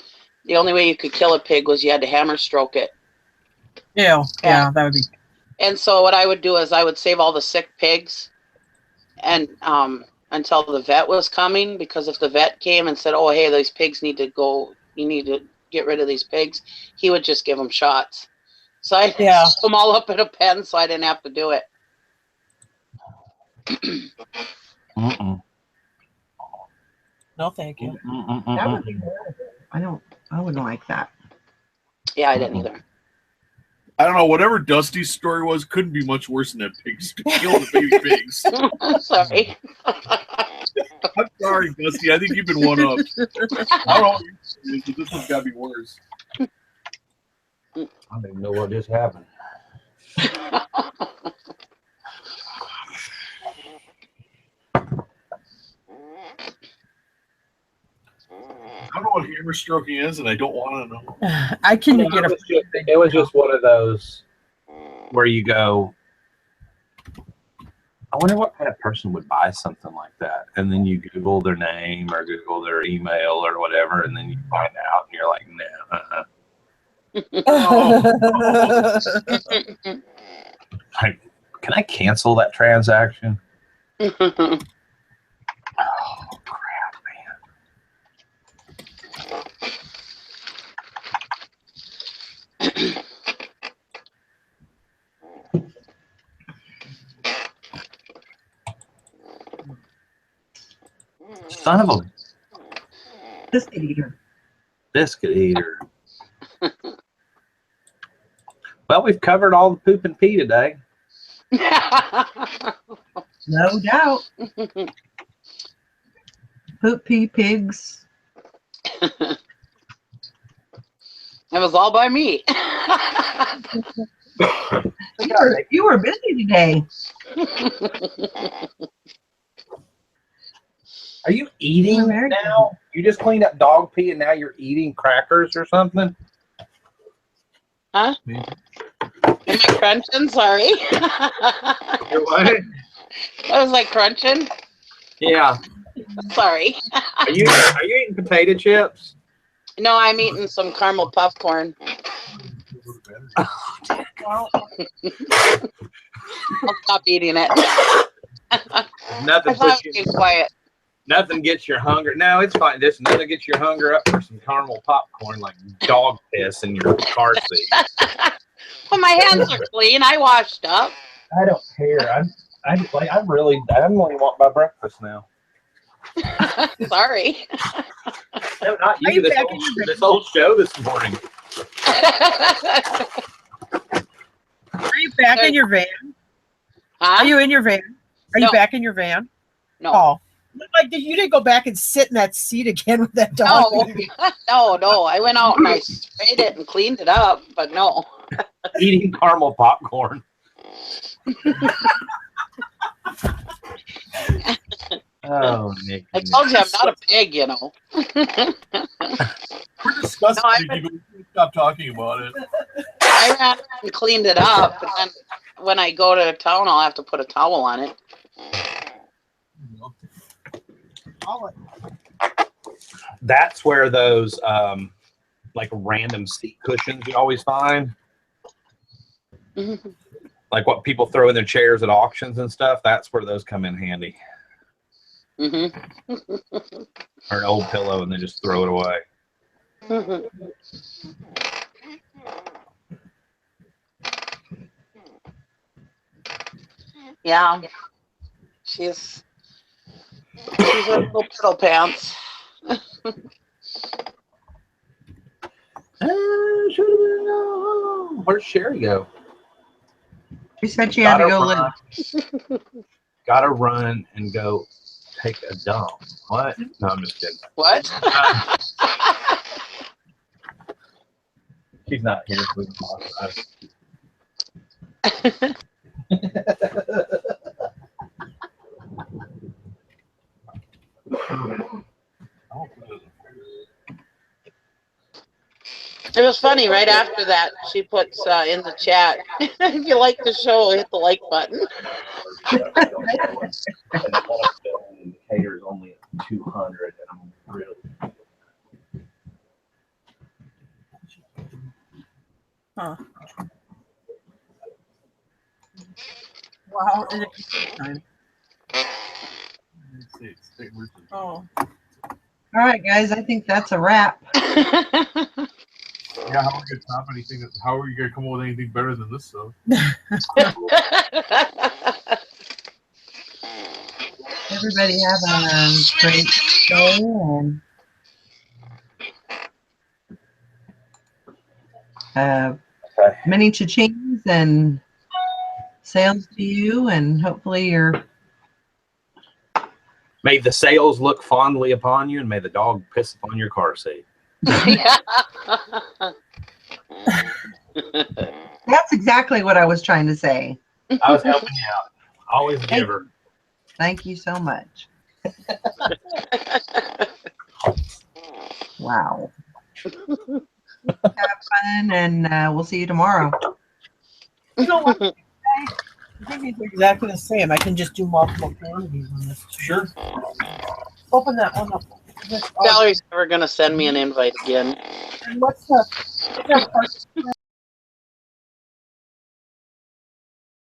the only way you could kill a pig was you had to hammer stroke it. Yeah, that would be. And so what I would do is I would save all the sick pigs, and until the vet was coming, because if the vet came and said, "Oh, hey, these pigs need to go. You need to get rid of these pigs," he would just give them shots. So I put them all up in a pen, so I didn't have to do it. No, thank you. That would be horrible. I wouldn't like that. Yeah, I didn't either. I don't know. Whatever Dusty's story was, couldn't be much worse than that pigs killing the baby pigs. Sorry. I'm sorry, Dusty. I think you've been one up. I don't know. This one's got to be worse. I don't even know what just happened. I don't know what hammer stroking is, and I don't want to know. I can get a. It was just one of those where you go. I wonder what kind of person would buy something like that, and then you Google their name or Google their email or whatever, and then you find out, and you're like, nah. Like, can I cancel that transaction? Oh crap, man. Son of a biscuit eater. Biscuit eater. Well, we've covered all the poop and pee today. No doubt. Poop, pee, pigs. It was all by me. You were busy today. Are you eating now? You just cleaned up dog pee and now you're eating crackers or something? Huh? Am I crunching? Sorry. You're what? I was like crunching. Yeah. Sorry. Are you eating potato chips? No, I'm eating some caramel popcorn. I'll stop eating it. Nothing I thought puts you. it was quiet. Nothing gets your hunger. No, it's fine. Just nothing gets your hunger up for some caramel popcorn like dog piss in your car seat. Well, my hands are clean. I washed up. I don't care. I'm really want my breakfast now. Sorry. No, not you. This whole show this morning. Are you back in your van? Huh? Are you in your van? Are you No. back in your van? No. Oh. Like you didn't go back and sit in that seat again with that dog. No. I went out and I sprayed it and cleaned it up, but no. Eating caramel popcorn. Oh, Nick. I told you I'm not a pig, you know. We're disgusting. You stop talking about it. I ran and cleaned it up, and then when I go to town, I'll have to put a towel on it. That's where those like random seat cushions you always find. Like what people throw in their chairs at auctions and stuff. That's where those come in handy. Or an old pillow and then just throw it away. Yeah. She's a little piddle pants. Where'd Sherry go? She said she had to go live. Gotta run and go take a dump. What? No, I'm just kidding. What? She's not here. It was funny. Right after that, she puts in the chat, if you like the show, hit the like button. The indicator is only at 200, and I'm really. Huh. Wow. Is it time? Oh. All right, guys. I think that's a wrap. Yeah, how are we gonna top anything? How are you gonna come up with anything better than this stuff? Everybody have a great show and many cha-chings and sales to you, and hopefully you're. May the sails look fondly upon you, and may the dog piss upon your car seat. That's exactly what I was trying to say. I was helping you out. Always a giver. Thank you so much. Wow. Have fun, and we'll see you tomorrow. You know what? Maybe it's exactly the same. I can just do multiple quantities on this. Sure. Open that one up. Valerie's never going to send me an invite again. And what's the